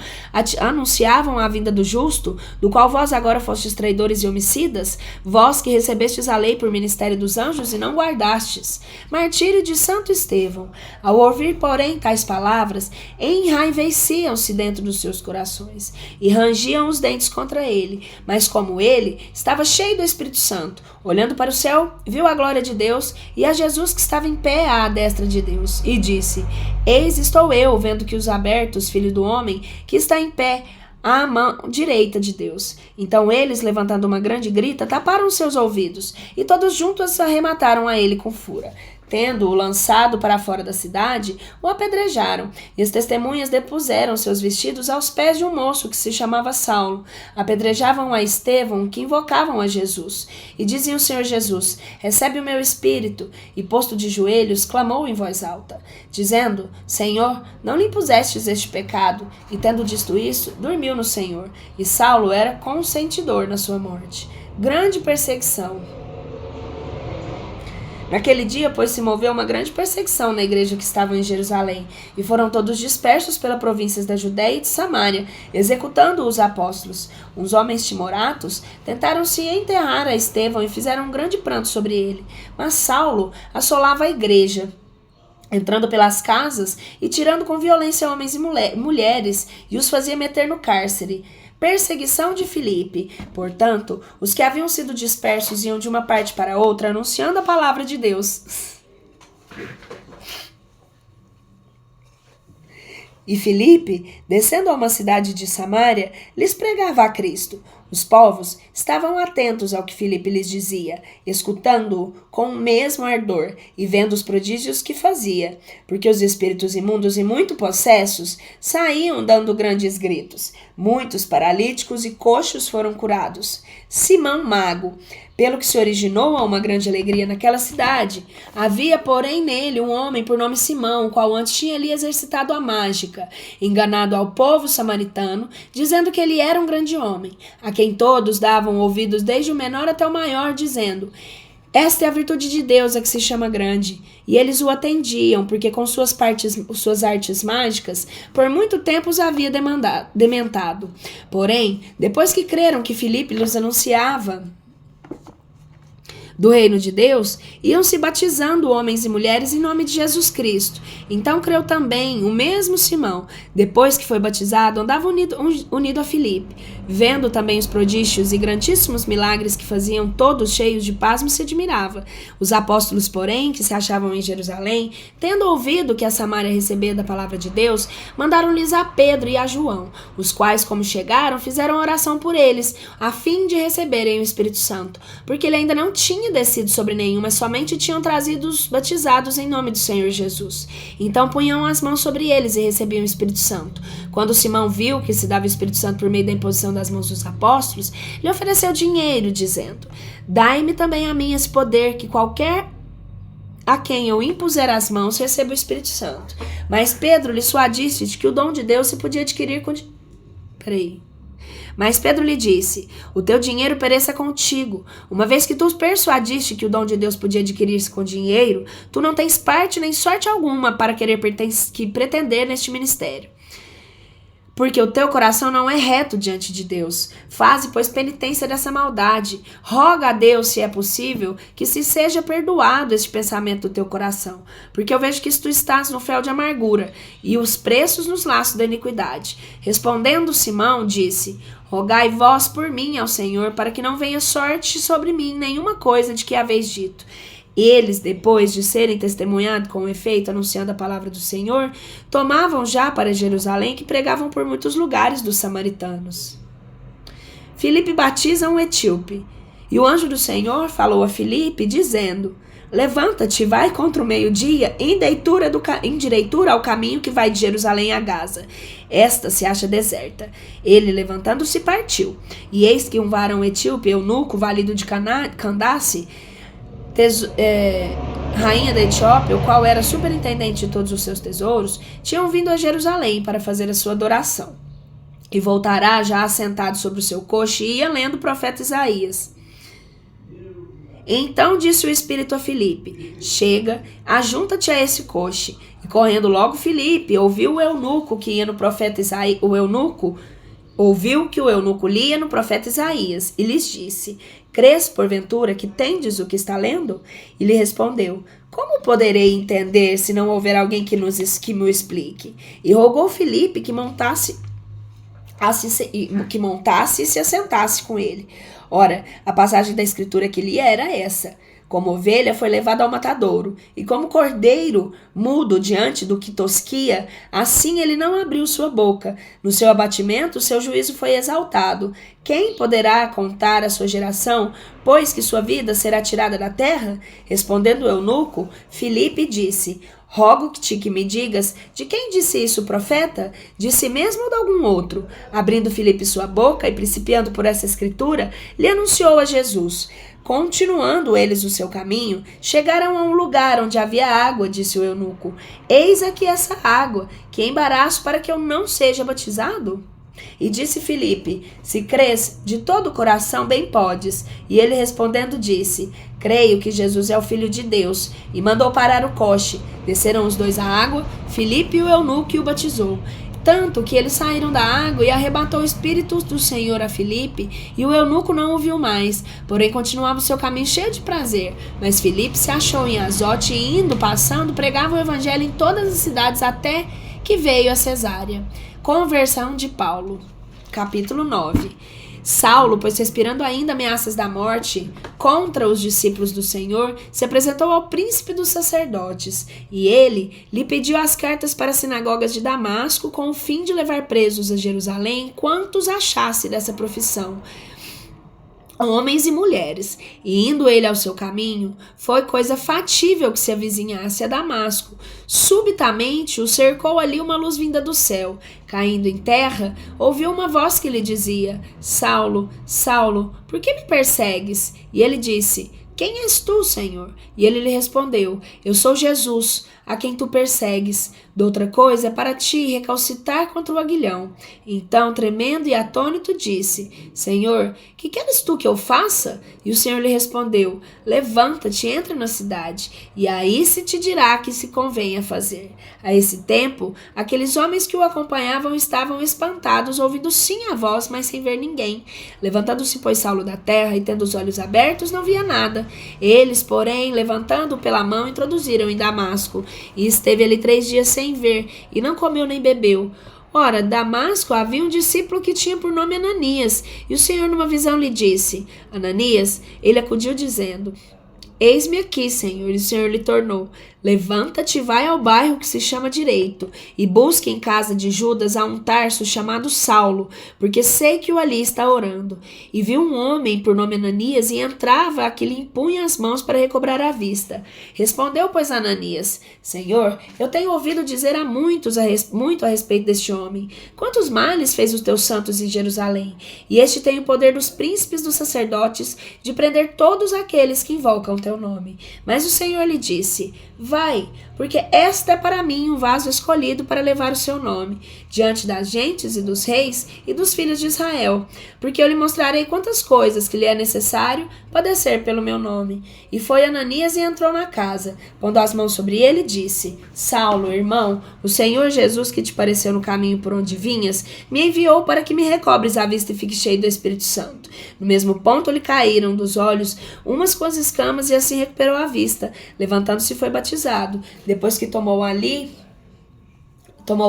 anunciavam a vinda do justo, do qual vós agora fostes traidores e homicidas, vós que recebestes a lei por ministério dos anjos e não guardastes. Martírio de Santo Estevão. Ao ouvir, porém, tais palavras, enraiveciam-se dentro dos seus corações e rangiam os dentes contra ele. Mas como ele estava cheio do Espírito Santo, olhando para o céu, viu a glória de Deus e a Jesus que estava em pé à destra de Deus, e disse: Eis estou eu, vendo que os abertos, filho do homem, que está em pé à mão direita de Deus. Então eles, levantando uma grande grita, taparam seus ouvidos, e todos juntos arremataram a ele com fúria. Tendo-o lançado para fora da cidade, o apedrejaram, e as testemunhas depuseram seus vestidos aos pés de um moço que se chamava Saulo. Apedrejavam a Estevão, que invocavam a Jesus. E diziam ao Senhor Jesus: Recebe o meu espírito. E posto de joelhos, clamou em voz alta, dizendo: Senhor, não lhe impusestes este pecado. E tendo dito isso, dormiu no Senhor. E Saulo era consentidor na sua morte. Grande perseguição. Naquele dia, pois, se moveu uma grande perseguição na igreja que estava em Jerusalém, e foram todos dispersos pelas províncias da Judéia e de Samária, executando os apóstolos. Uns homens timoratos tentaram se enterrar a Estevão e fizeram um grande pranto sobre ele. Mas Saulo assolava a igreja, entrando pelas casas e tirando com violência homens e mulheres, e os fazia meter no cárcere. Perseguição de Filipe. Portanto, os que haviam sido dispersos iam de uma parte para outra, anunciando a palavra de Deus. E Filipe, descendo a uma cidade de Samária, lhes pregava a Cristo. Os povos estavam atentos ao que Filipe lhes dizia, escutando-o com o mesmo ardor e vendo os prodígios que fazia, porque os espíritos imundos e muito possessos saíam dando grandes gritos. Muitos paralíticos e coxos foram curados. Simão Mago, pelo que se originou a uma grande alegria naquela cidade. Havia, porém, nele um homem por nome Simão, o qual antes tinha ali exercitado a mágica, enganado ao povo samaritano, dizendo que ele era um grande homem, a quem todos davam ouvidos desde o menor até o maior, dizendo: esta é a virtude de Deus, a que se chama grande. E eles o atendiam, porque com suas artes mágicas, por muito tempo os havia dementado. Porém, depois que creram que Filipe lhes anunciava do reino de Deus, iam se batizando homens e mulheres em nome de Jesus Cristo. Então creu também o mesmo Simão. Depois que foi batizado, andava unido a Filipe. Vendo também os prodígios e grandíssimos milagres que faziam, todos cheios de pasmo, se admirava. Os apóstolos, porém, que se achavam em Jerusalém, tendo ouvido que a Samária recebia da palavra de Deus, mandaram-lhes a Pedro e a João, os quais, como chegaram, fizeram oração por eles, a fim de receberem o Espírito Santo, porque ele ainda não tinha descido sobre nenhum, mas somente tinham trazido os batizados em nome do Senhor Jesus. Então punham as mãos sobre eles e recebiam o Espírito Santo. Quando Simão viu que se dava o Espírito Santo por meio da imposição das mãos dos apóstolos, lhe ofereceu dinheiro, dizendo: dai-me também a mim esse poder, que qualquer a quem eu impuser as mãos receba o Espírito Santo. Mas Pedro lhe suadisse de que o dom de Deus se podia adquirir com... Mas Pedro lhe disse: o teu dinheiro pereça contigo. Uma vez que tu persuadiste que o dom de Deus podia adquirir-se com dinheiro, tu não tens parte nem sorte alguma para querer pretender neste ministério. Porque o teu coração não é reto diante de Deus. Faze, pois, penitência dessa maldade. Roga a Deus, se é possível, que se seja perdoado este pensamento do teu coração. Porque eu vejo que tu estás no fel de amargura, e os preços nos laços da iniquidade. Respondendo Simão, disse: rogai vós por mim ao Senhor, para que não venha sorte sobre mim nenhuma coisa de que haveis dito. Eles, depois de serem testemunhados com efeito, anunciando a palavra do Senhor, tomavam já para Jerusalém, que pregavam por muitos lugares dos samaritanos. Filipe batiza um etíope. E o anjo do Senhor falou a Filipe, dizendo: levanta-te, vai contra o meio-dia, em direitura ao caminho que vai de Jerusalém a Gaza. Esta se acha deserta. Ele, levantando-se, partiu. E eis que um varão etíope, eunuco, válido de Candace, rainha da Etiópia, o qual era superintendente de todos os seus tesouros, tinham vindo a Jerusalém para fazer a sua adoração. E voltará já assentado sobre o seu coxo e ia lendo o profeta Isaías. Então disse o Espírito a Filipe: chega, ajunta-te a esse coche. E correndo logo Filipe, ouviu o eunuco que ia no profeta Isaías, ouviu que o eunuco lia no profeta Isaías, e lhes disse: crês, porventura, que tendes o que está lendo? E lhe respondeu: como poderei entender se não houver alguém que me o explique? E rogou Filipe que montasse e se assentasse com ele. Ora, a passagem da escritura que lia era essa: como ovelha foi levada ao matadouro, e como cordeiro mudo diante do que tosquia, assim ele não abriu sua boca. No seu abatimento, seu juízo foi exaltado. Quem poderá contar a sua geração, pois que sua vida será tirada da terra? Respondendo o eunuco, Filipe disse: rogo-te que me digas, de quem disse isso o profeta? De si mesmo ou de algum outro? Abrindo Filipe sua boca e principiando por essa escritura, lhe anunciou a Jesus. Continuando eles o seu caminho, chegaram a um lugar onde havia água, disse o eunuco. Eis aqui essa água, que embaraço para que eu não seja batizado? E disse Filipe: se crês de todo o coração, bem podes. E ele respondendo disse: creio que Jesus é o Filho de Deus. E mandou parar o coche. Desceram os dois à água, Filipe e o eunuco, e o batizou. Tanto que eles saíram da água, e arrebatou o Espírito do Senhor a Filipe, e o eunuco não o viu mais, porém continuava o seu caminho cheio de prazer. Mas Filipe se achou em Azote, e indo, passando, pregava o evangelho em todas as cidades, até que veio a Cesárea. Conversão de Paulo. Capítulo 9. Saulo, pois respirando ainda ameaças da morte contra os discípulos do Senhor, se apresentou ao príncipe dos sacerdotes, e ele lhe pediu as cartas para as sinagogas de Damasco, com o fim de levar presos a Jerusalém quantos achasse dessa profissão, homens e mulheres. E indo ele ao seu caminho, foi coisa fatível que se avizinhasse a Damasco. Subitamente o cercou ali uma luz vinda do céu. Caindo em terra, ouviu uma voz que lhe dizia: Saulo, Saulo, por que me persegues? E ele disse: quem és tu, Senhor? E ele lhe respondeu: eu sou Jesus, a quem tu persegues. Doutra coisa é para ti recalcitar contra o aguilhão. Então, tremendo e atônito, disse: Senhor, que queres tu que eu faça? E o Senhor lhe respondeu: levanta-te, entra na cidade, e aí se te dirá que se convenha fazer. A esse tempo, aqueles homens que o acompanhavam estavam espantados, ouvindo sim a voz, mas sem ver ninguém. Levantando-se, pois, Saulo da terra, e tendo os olhos abertos, não via nada. Eles, porém, levantando-o pela mão, introduziram em Damasco, e esteve ali 3 dias sem ver, e não comeu nem bebeu. Ora, Damasco havia um discípulo que tinha por nome Ananias, e o Senhor numa visão lhe disse: Ananias. Ele acudiu dizendo: eis-me aqui, Senhor. E o Senhor lhe tornou: levanta-te e vai ao bairro que se chama Direito, e busque em casa de Judas a um Tarso chamado Saulo, porque sei que o ali está orando. E viu um homem por nome Ananias, e entrava a que lhe impunha as mãos para recobrar a vista. Respondeu, pois, Ananias: Senhor, eu tenho ouvido dizer a muito a respeito deste homem. Quantos males fez os teus santos em Jerusalém? E este tem o poder dos príncipes dos sacerdotes de prender todos aqueles que invocam teu nome. Mas o Senhor lhe disse: vai, porque esta é para mim um vaso escolhido para levar o seu nome, diante das gentes e dos reis e dos filhos de Israel, porque eu lhe mostrarei quantas coisas que lhe é necessário padecer pelo meu nome. E foi Ananias e entrou na casa, pondo as mãos sobre ele, disse: Saulo, irmão, o Senhor Jesus, que te pareceu no caminho por onde vinhas, me enviou para que me recobres a vista e fique cheio do Espírito Santo. No mesmo ponto lhe caíram dos olhos umas com as escamas, e assim recuperou a vista. Levantando-se, foi batizado. Depois que tomou o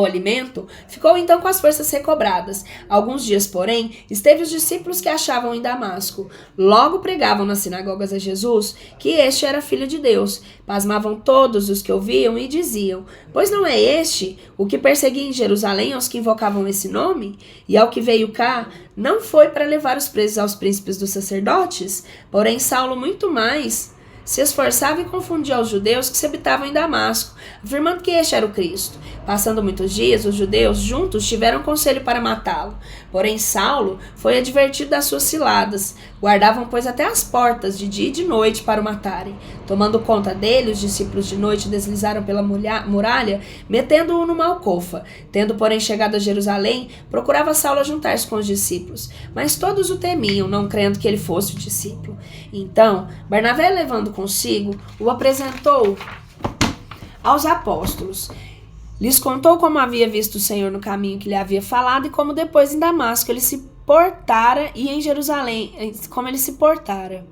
alimento, ficou então com as forças recobradas. Alguns dias, porém, esteve os discípulos que achavam em Damasco. Logo pregavam nas sinagogas a Jesus que este era filho de Deus. Pasmavam todos os que ouviam e diziam: pois não é este o que perseguia em Jerusalém aos que invocavam esse nome? E ao que veio cá, não foi para levar os presos aos príncipes dos sacerdotes? Porém, Saulo muito mais se esforçava e confundia os judeus que se habitavam em Damasco, afirmando que este era o Cristo. Passando muitos dias, os judeus juntos tiveram conselho para matá-lo. Porém, Saulo foi advertido das suas ciladas. Guardavam, pois, até as portas de dia e de noite para o matarem. Tomando conta dele, os discípulos de noite deslizaram pela muralha, metendo-o numa alcofa. Tendo, porém, chegado a Jerusalém, procurava Saulo juntar-se com os discípulos. Mas todos o temiam, não crendo que ele fosse o discípulo. Então, Barnabé, levando consigo, o apresentou aos apóstolos. Lhes contou como havia visto o Senhor no caminho que lhe havia falado, e como depois em Damasco ele se portara, e em Jerusalém como ele se portara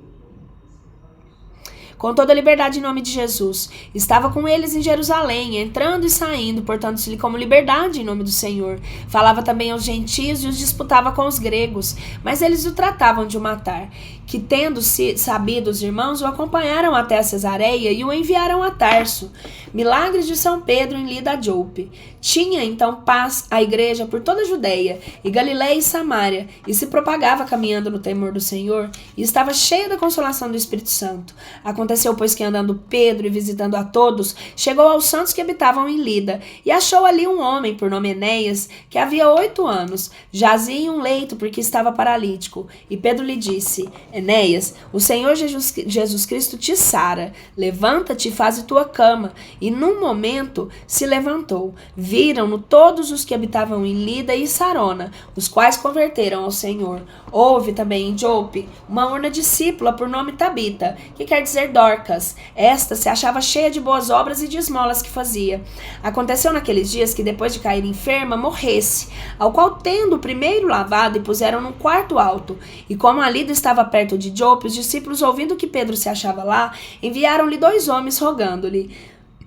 com toda a liberdade em nome de Jesus. Estava com eles em Jerusalém, entrando e saindo, portando-se-lhe como liberdade em nome do Senhor. Falava também aos gentios e os disputava com os gregos, mas eles o tratavam de o matar. Que, tendo sabido os irmãos, o acompanharam até a Cesareia e o enviaram a Tarso. Milagres de São Pedro em Lida de Jope. Tinha então paz a igreja por toda a Judeia e Galiléia e Samária, e se propagava caminhando no temor do Senhor, e estava cheia da consolação do Espírito Santo. Aconteceu Aconteceu, pois, que andando Pedro e visitando a todos, chegou aos santos que habitavam em Lida, e achou ali um homem, por nome Enéas, que havia 8 anos, jazia em um leito porque estava paralítico. E Pedro lhe disse: Enéas, o Senhor Jesus Cristo te sara, levanta-te e faze tua cama. E num momento se levantou. Viram-no todos os que habitavam em Lida e Sarona, os quais converteram ao Senhor. Houve também em Jope uma urna discípula por nome Tabita, que quer dizer Dorcas. Esta se achava cheia de boas obras e de esmolas que fazia. Aconteceu naqueles dias que, depois de cair enferma, morresse, ao qual, tendo o primeiro lavado, e puseram num quarto alto. E como a Lida estava perto de Jope, os discípulos, ouvindo que Pedro se achava lá, enviaram-lhe 2 homens, rogando-lhe: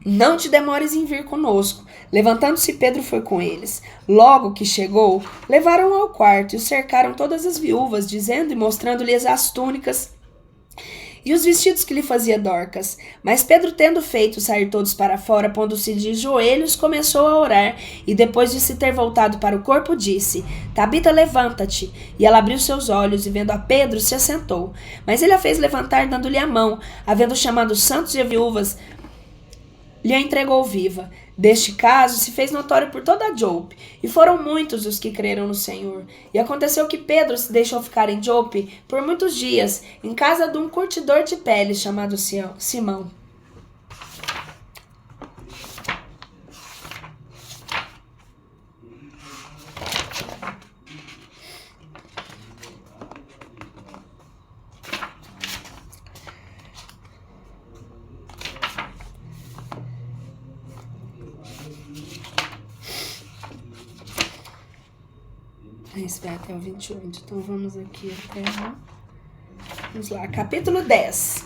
Não te demores em vir conosco. Levantando-se, Pedro foi com eles. Logo que chegou, levaram-o ao quarto e o cercaram todas as viúvas, dizendo e mostrando-lhes as túnicas e os vestidos que lhe fazia Dorcas. Mas Pedro, tendo feito sair todos para fora, pondo-se de joelhos, começou a orar, e depois de se ter voltado para o corpo, disse: Tabita, levanta-te. E ela abriu seus olhos, e vendo a Pedro, se assentou. Mas ele a fez levantar, dando-lhe a mão. Havendo chamado os santos e as viúvas, lhe a entregou viva. Deste caso se fez notório por toda a Jope, e foram muitos os que creram no Senhor. E aconteceu que Pedro se deixou ficar em Jope por muitos dias, em casa de um curtidor de peles chamado Simão. Esse vai até o 28, então vamos aqui até... Vamos lá, capítulo 10.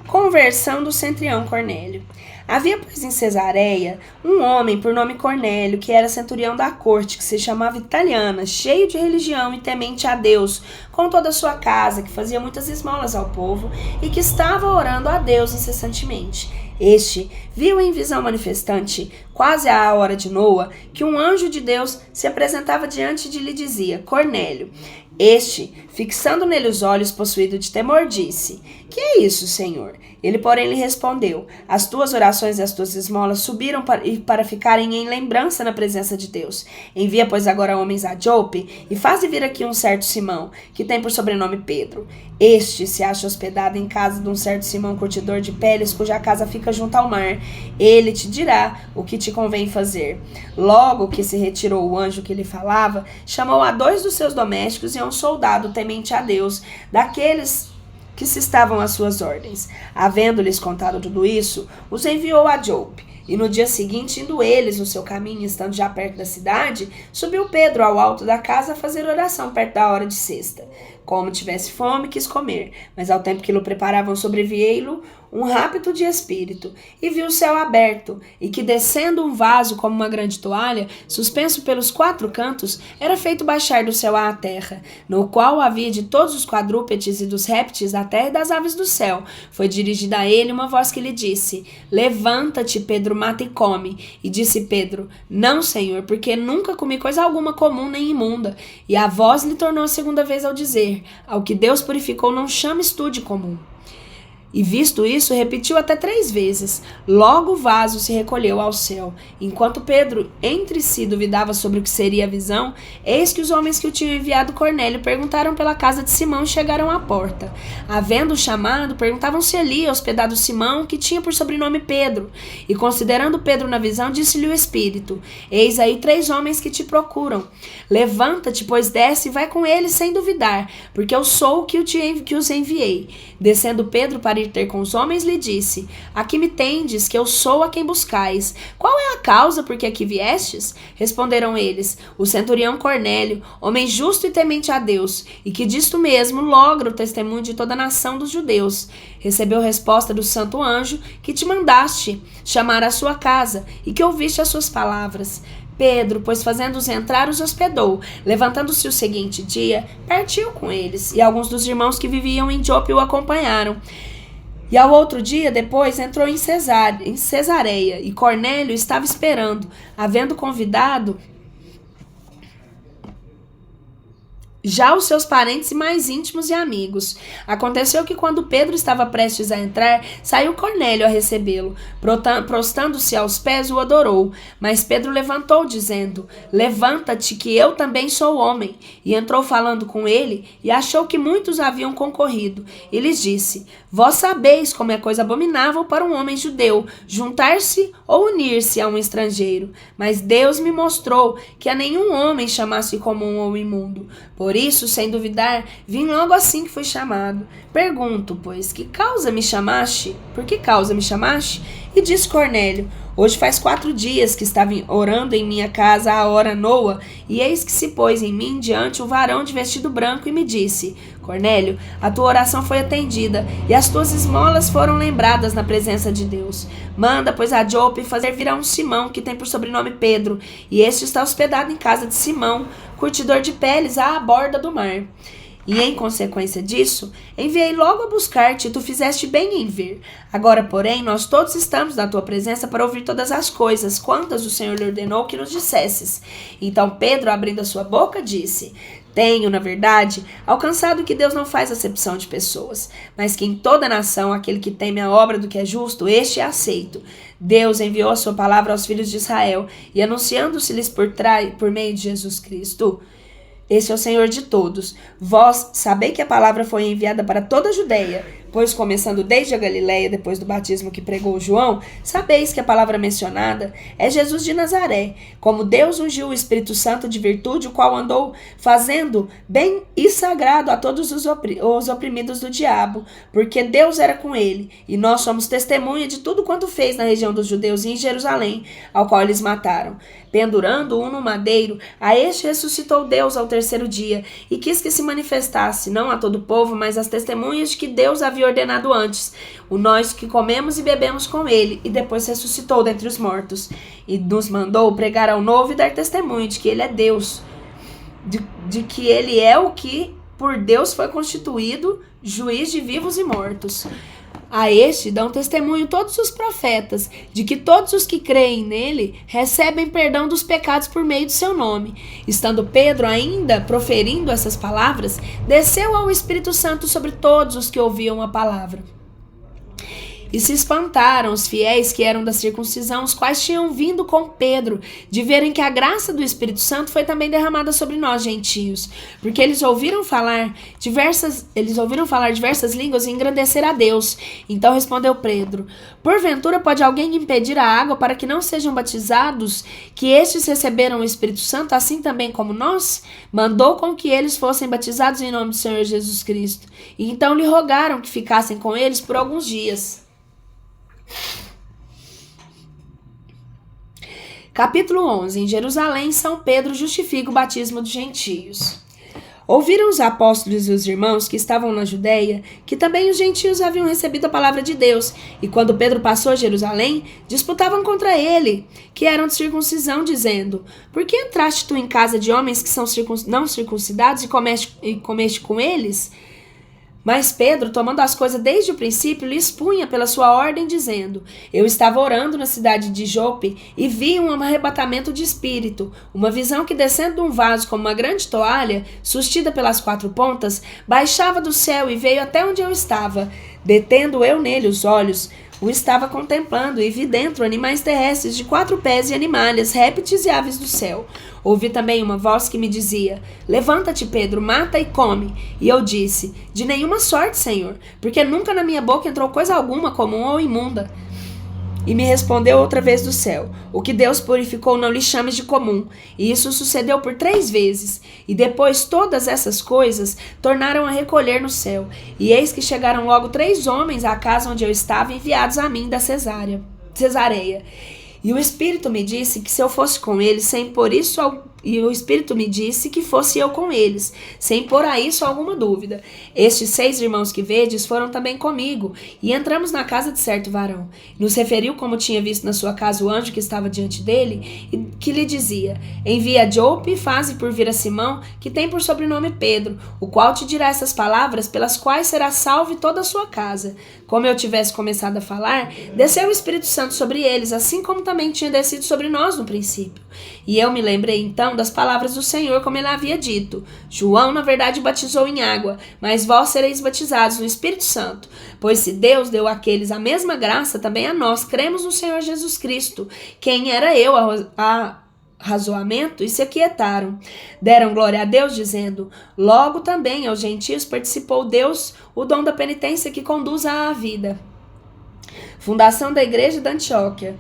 Conversão do centurião Cornélio. Havia, pois, em Cesareia um homem por nome Cornélio, que era centurião da corte, que se chamava Italiana, cheio de religião e temente a Deus, com toda a sua casa, que fazia muitas esmolas ao povo e que estava orando a Deus incessantemente. Este viu em visão manifestante, quase à hora de Noa, que um anjo de Deus se apresentava diante de lhe dizia: Cornélio. Este, fixando nele os olhos, possuído de temor, disse: Que é isso, Senhor? Ele, porém, lhe respondeu: As tuas orações e as tuas esmolas subiram para ficarem em lembrança na presença de Deus. Envia, pois, agora homens a Jope, e faze vir aqui um certo Simão, que tem por sobrenome Pedro. Este se acha hospedado em casa de um certo Simão, curtidor de peles, cuja casa fica junto ao mar. Ele te dirá o que te convém fazer. Logo que se retirou o anjo que lhe falava, chamou a 2 dos seus domésticos e a um soldado temente a Deus, daqueles que se estavam às suas ordens. Havendo-lhes contado tudo isso, os enviou a Jope. E no dia seguinte, indo eles no seu caminho, estando já perto da cidade, subiu Pedro ao alto da casa a fazer oração perto da hora de sexta. Como tivesse fome, quis comer, mas ao tempo que lhe preparavam, sobreveio-lhe um rápido de espírito, e viu o céu aberto, e que, descendo um vaso como uma grande toalha, suspenso pelos 4 cantos, era feito baixar do céu à terra, no qual havia de todos os quadrúpedes e dos répteis da terra e das aves do céu. Foi dirigida a ele uma voz que lhe disse: Levanta-te, Pedro, mata e come. E disse Pedro: Não, Senhor, porque nunca comi coisa alguma comum nem imunda. E a voz lhe tornou a segunda vez ao dizer: Ao que Deus purificou, não chames tu de comum. E visto isso, repetiu até 3 vezes. Logo o vaso se recolheu ao céu. Enquanto Pedro entre si duvidava sobre o que seria a visão, eis que os homens que o tinham enviado Cornélio perguntaram pela casa de Simão e chegaram à porta. Havendo-o chamado, perguntavam se ali hospedado Simão, que tinha por sobrenome Pedro. E considerando Pedro na visão, disse-lhe o Espírito: Eis aí 3 homens que te procuram. Levanta-te, pois desce e vai com eles sem duvidar, porque eu sou o que os enviei. Descendo Pedro para ir ter com os homens, lhe disse: Aqui me tendes, que eu sou a quem buscais. Qual é a causa por que aqui viestes? Responderam eles: O centurião Cornélio, homem justo e temente a Deus, e que disto mesmo logra o testemunho de toda a nação dos judeus. Recebeu resposta do santo anjo que te mandaste chamar à sua casa, e que ouviste as suas palavras. Pedro, pois fazendo-os entrar, os hospedou. Levantando-se o seguinte dia, partiu com eles, e alguns dos irmãos que viviam em Jope o acompanharam. E ao outro dia, depois, entrou em Cesareia, e Cornélio estava esperando, havendo convidado já os seus parentes mais íntimos e amigos. Aconteceu que quando Pedro estava prestes a entrar, saiu Cornélio a recebê-lo. Prostando-se aos pés, o adorou. Mas Pedro levantou, dizendo: levanta-te, que eu também sou homem. E entrou falando com ele, e achou que muitos haviam concorrido. E lhes disse: vós sabeis como é coisa abominável para um homem judeu juntar-se ou unir-se a um estrangeiro. Mas Deus me mostrou que a nenhum homem chamasse comum ou imundo. Por isso, sem duvidar, vim logo assim que fui chamado. Pergunto, pois, que causa me chamaste? Por que causa me chamaste? E disse Cornélio: hoje faz 4 dias que estava orando em minha casa à hora noa, e eis que se pôs em mim diante um varão de vestido branco e me disse: Cornélio, a tua oração foi atendida, e as tuas esmolas foram lembradas na presença de Deus. Manda, pois, a Jope fazer vir a um Simão, que tem por sobrenome Pedro, e este está hospedado em casa de Simão, curtidor de peles à borda do mar. E em consequência disso, enviei logo a buscar-te, e tu fizeste bem em vir. Agora, porém, nós todos estamos na tua presença para ouvir todas as coisas, quantas o Senhor lhe ordenou que nos dissesses. Então Pedro, abrindo a sua boca, disse: tenho, na verdade, alcançado que Deus não faz acepção de pessoas, mas que em toda nação aquele que teme a obra do que é justo, este é aceito. Deus enviou a sua palavra aos filhos de Israel, e anunciando-se-lhes por meio de Jesus Cristo. Este é o Senhor de todos. Vós sabei que a palavra foi enviada para toda a Judeia, pois começando desde a Galileia, depois do batismo que pregou João, sabeis que a palavra mencionada é Jesus de Nazaré, como Deus ungiu o Espírito Santo de virtude, o qual andou fazendo bem e sagrado a todos os oprimidos do diabo, porque Deus era com ele, e nós somos testemunha de tudo quanto fez na região dos judeus e em Jerusalém, ao qual eles mataram. Pendurando um no madeiro, a este ressuscitou Deus ao 3º dia, e quis que se manifestasse, não a todo o povo, mas às testemunhas de que Deus havia ordenado antes, o nós que comemos e bebemos com ele, e depois ressuscitou dentre os mortos, e nos mandou pregar ao novo e dar testemunho de que ele é Deus, de que ele é o que por Deus foi constituído, juiz de vivos e mortos. A este dão testemunho todos os profetas, de que todos os que creem nele recebem perdão dos pecados por meio do seu nome. Estando Pedro ainda proferindo essas palavras, desceu ao Espírito Santo sobre todos os que ouviam a palavra. E se espantaram os fiéis que eram da circuncisão, os quais tinham vindo com Pedro, de verem que a graça do Espírito Santo foi também derramada sobre nós, gentios, porque eles ouviram falar diversas línguas e engrandecer a Deus. Então respondeu Pedro: porventura pode alguém impedir a água para que não sejam batizados, que estes receberam o Espírito Santo, assim também como nós? Mandou com que eles fossem batizados em nome do Senhor Jesus Cristo. E então lhe rogaram que ficassem com eles por alguns dias. Capítulo 11. Em Jerusalém, São Pedro justifica o batismo dos gentios. Ouviram os apóstolos e os irmãos que estavam na Judéia que também os gentios haviam recebido a palavra de Deus, e quando Pedro passou a Jerusalém, disputavam contra ele, que eram de circuncisão, dizendo: por que entraste tu em casa de homens que são não circuncidados e comeste com eles? Mas Pedro, tomando as coisas desde o princípio, lhe expunha pela sua ordem, dizendo: eu estava orando na cidade de Jope e vi um arrebatamento de espírito, uma visão que, descendo de um vaso como uma grande toalha, sustida pelas 4 pontas, baixava do céu e veio até onde eu estava. Detendo eu nele os olhos, o estava contemplando, e vi dentro animais terrestres de 4 pés e animalhas, répteis e aves do céu. Ouvi também uma voz que me dizia: levanta-te, Pedro, mata e come. E eu disse: de nenhuma sorte, Senhor, porque nunca na minha boca entrou coisa alguma comum ou imunda. E me respondeu outra vez do céu: o que Deus purificou não lhe chames de comum. E isso sucedeu por 3 vezes. E depois todas essas coisas tornaram a recolher no céu. E eis que chegaram logo 3 homens à casa onde eu estava, enviados a mim da Cesareia. E o Espírito me disse que se eu fosse com eles, sem pôr isso E o Espírito me disse que fosse eu com eles, sem pôr a isso alguma dúvida. Estes 6 irmãos que vedes foram também comigo, e entramos na casa de certo varão. Nos referiu como tinha visto na sua casa o anjo que estava diante dele, e que lhe dizia: envia a Jope e faze por vir a Simão, que tem por sobrenome Pedro, o qual te dirá essas palavras, pelas quais será salvo toda a sua casa. Como eu tivesse começado a falar, desceu o Espírito Santo sobre eles, assim como também tinha descido sobre nós no princípio. E eu me lembrei então então das palavras do Senhor, como ele havia dito: João, na verdade, batizou em água, mas vós sereis batizados no Espírito Santo. Pois se Deus deu àqueles a mesma graça, também a nós cremos no Senhor Jesus Cristo. Quem era eu a razoamento e se aquietaram. Deram glória a Deus, dizendo: logo também aos gentios participou Deus o dom da penitência que conduz à vida. Fundação da igreja da Antioquia.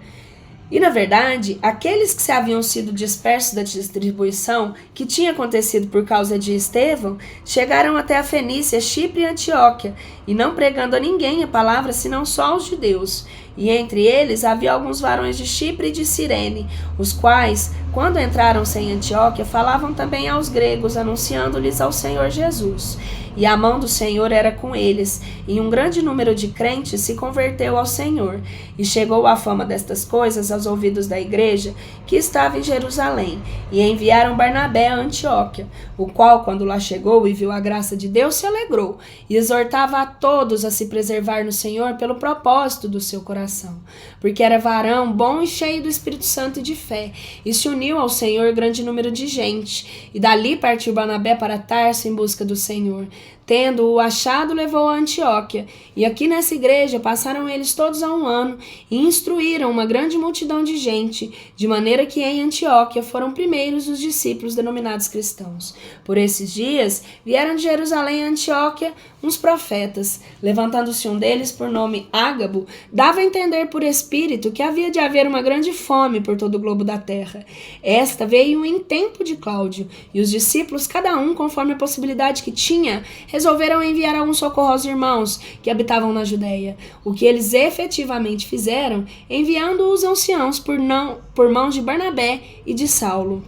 E, na verdade, aqueles que se haviam sido dispersos da distribuição, que tinha acontecido por causa de Estevão, chegaram até a Fenícia, Chipre e Antioquia, e não pregando a ninguém a palavra, senão só aos judeus. E entre eles havia alguns varões de Chipre e de Cirene, os quais, quando entraram-se em Antioquia, falavam também aos gregos, anunciando-lhes ao Senhor Jesus. E a mão do Senhor era com eles, e um grande número de crentes se converteu ao Senhor. E chegou a fama destas coisas aos ouvidos da igreja, que estava em Jerusalém, e enviaram Barnabé a Antioquia, o qual, quando lá chegou e viu a graça de Deus, se alegrou, e exortava a todos a se preservar no Senhor pelo propósito do seu coração. Porque era varão bom e cheio do Espírito Santo e de fé, e se uniu ao Senhor grande número de gente. E dali partiu Barnabé para Tarso em busca do Senhor. Tendo-o achado, levou a Antioquia. E aqui nessa igreja passaram eles todos há um ano e instruíram uma grande multidão de gente, de maneira que em Antioquia foram primeiros os discípulos denominados cristãos. Por esses dias vieram de Jerusalém a Antioquia uns profetas. Levantando-se um deles por nome Ágabo, dava a entender por espírito que havia de haver uma grande fome por todo o globo da terra. Esta veio em tempo de Cláudio, e os discípulos, cada um conforme a possibilidade que tinha, resolveram enviar algum socorro aos irmãos que habitavam na Judéia, o que eles efetivamente fizeram, enviando os anciãos por mãos de Barnabé e de Saulo.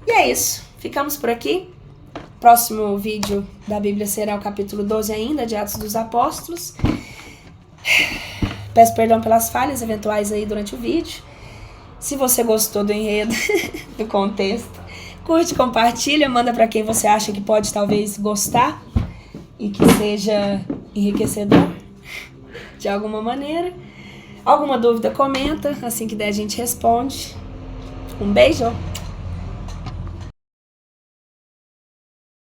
E é isso, ficamos por aqui. Próximo vídeo da Bíblia será o capítulo 12 ainda, de Atos dos Apóstolos. Peço perdão pelas falhas eventuais aí durante o vídeo. Se você gostou do enredo, do contexto, curte, compartilha, manda para quem você acha que pode talvez gostar e que seja enriquecedor de alguma maneira. Alguma dúvida, comenta. Assim que der, a gente responde. Um beijo!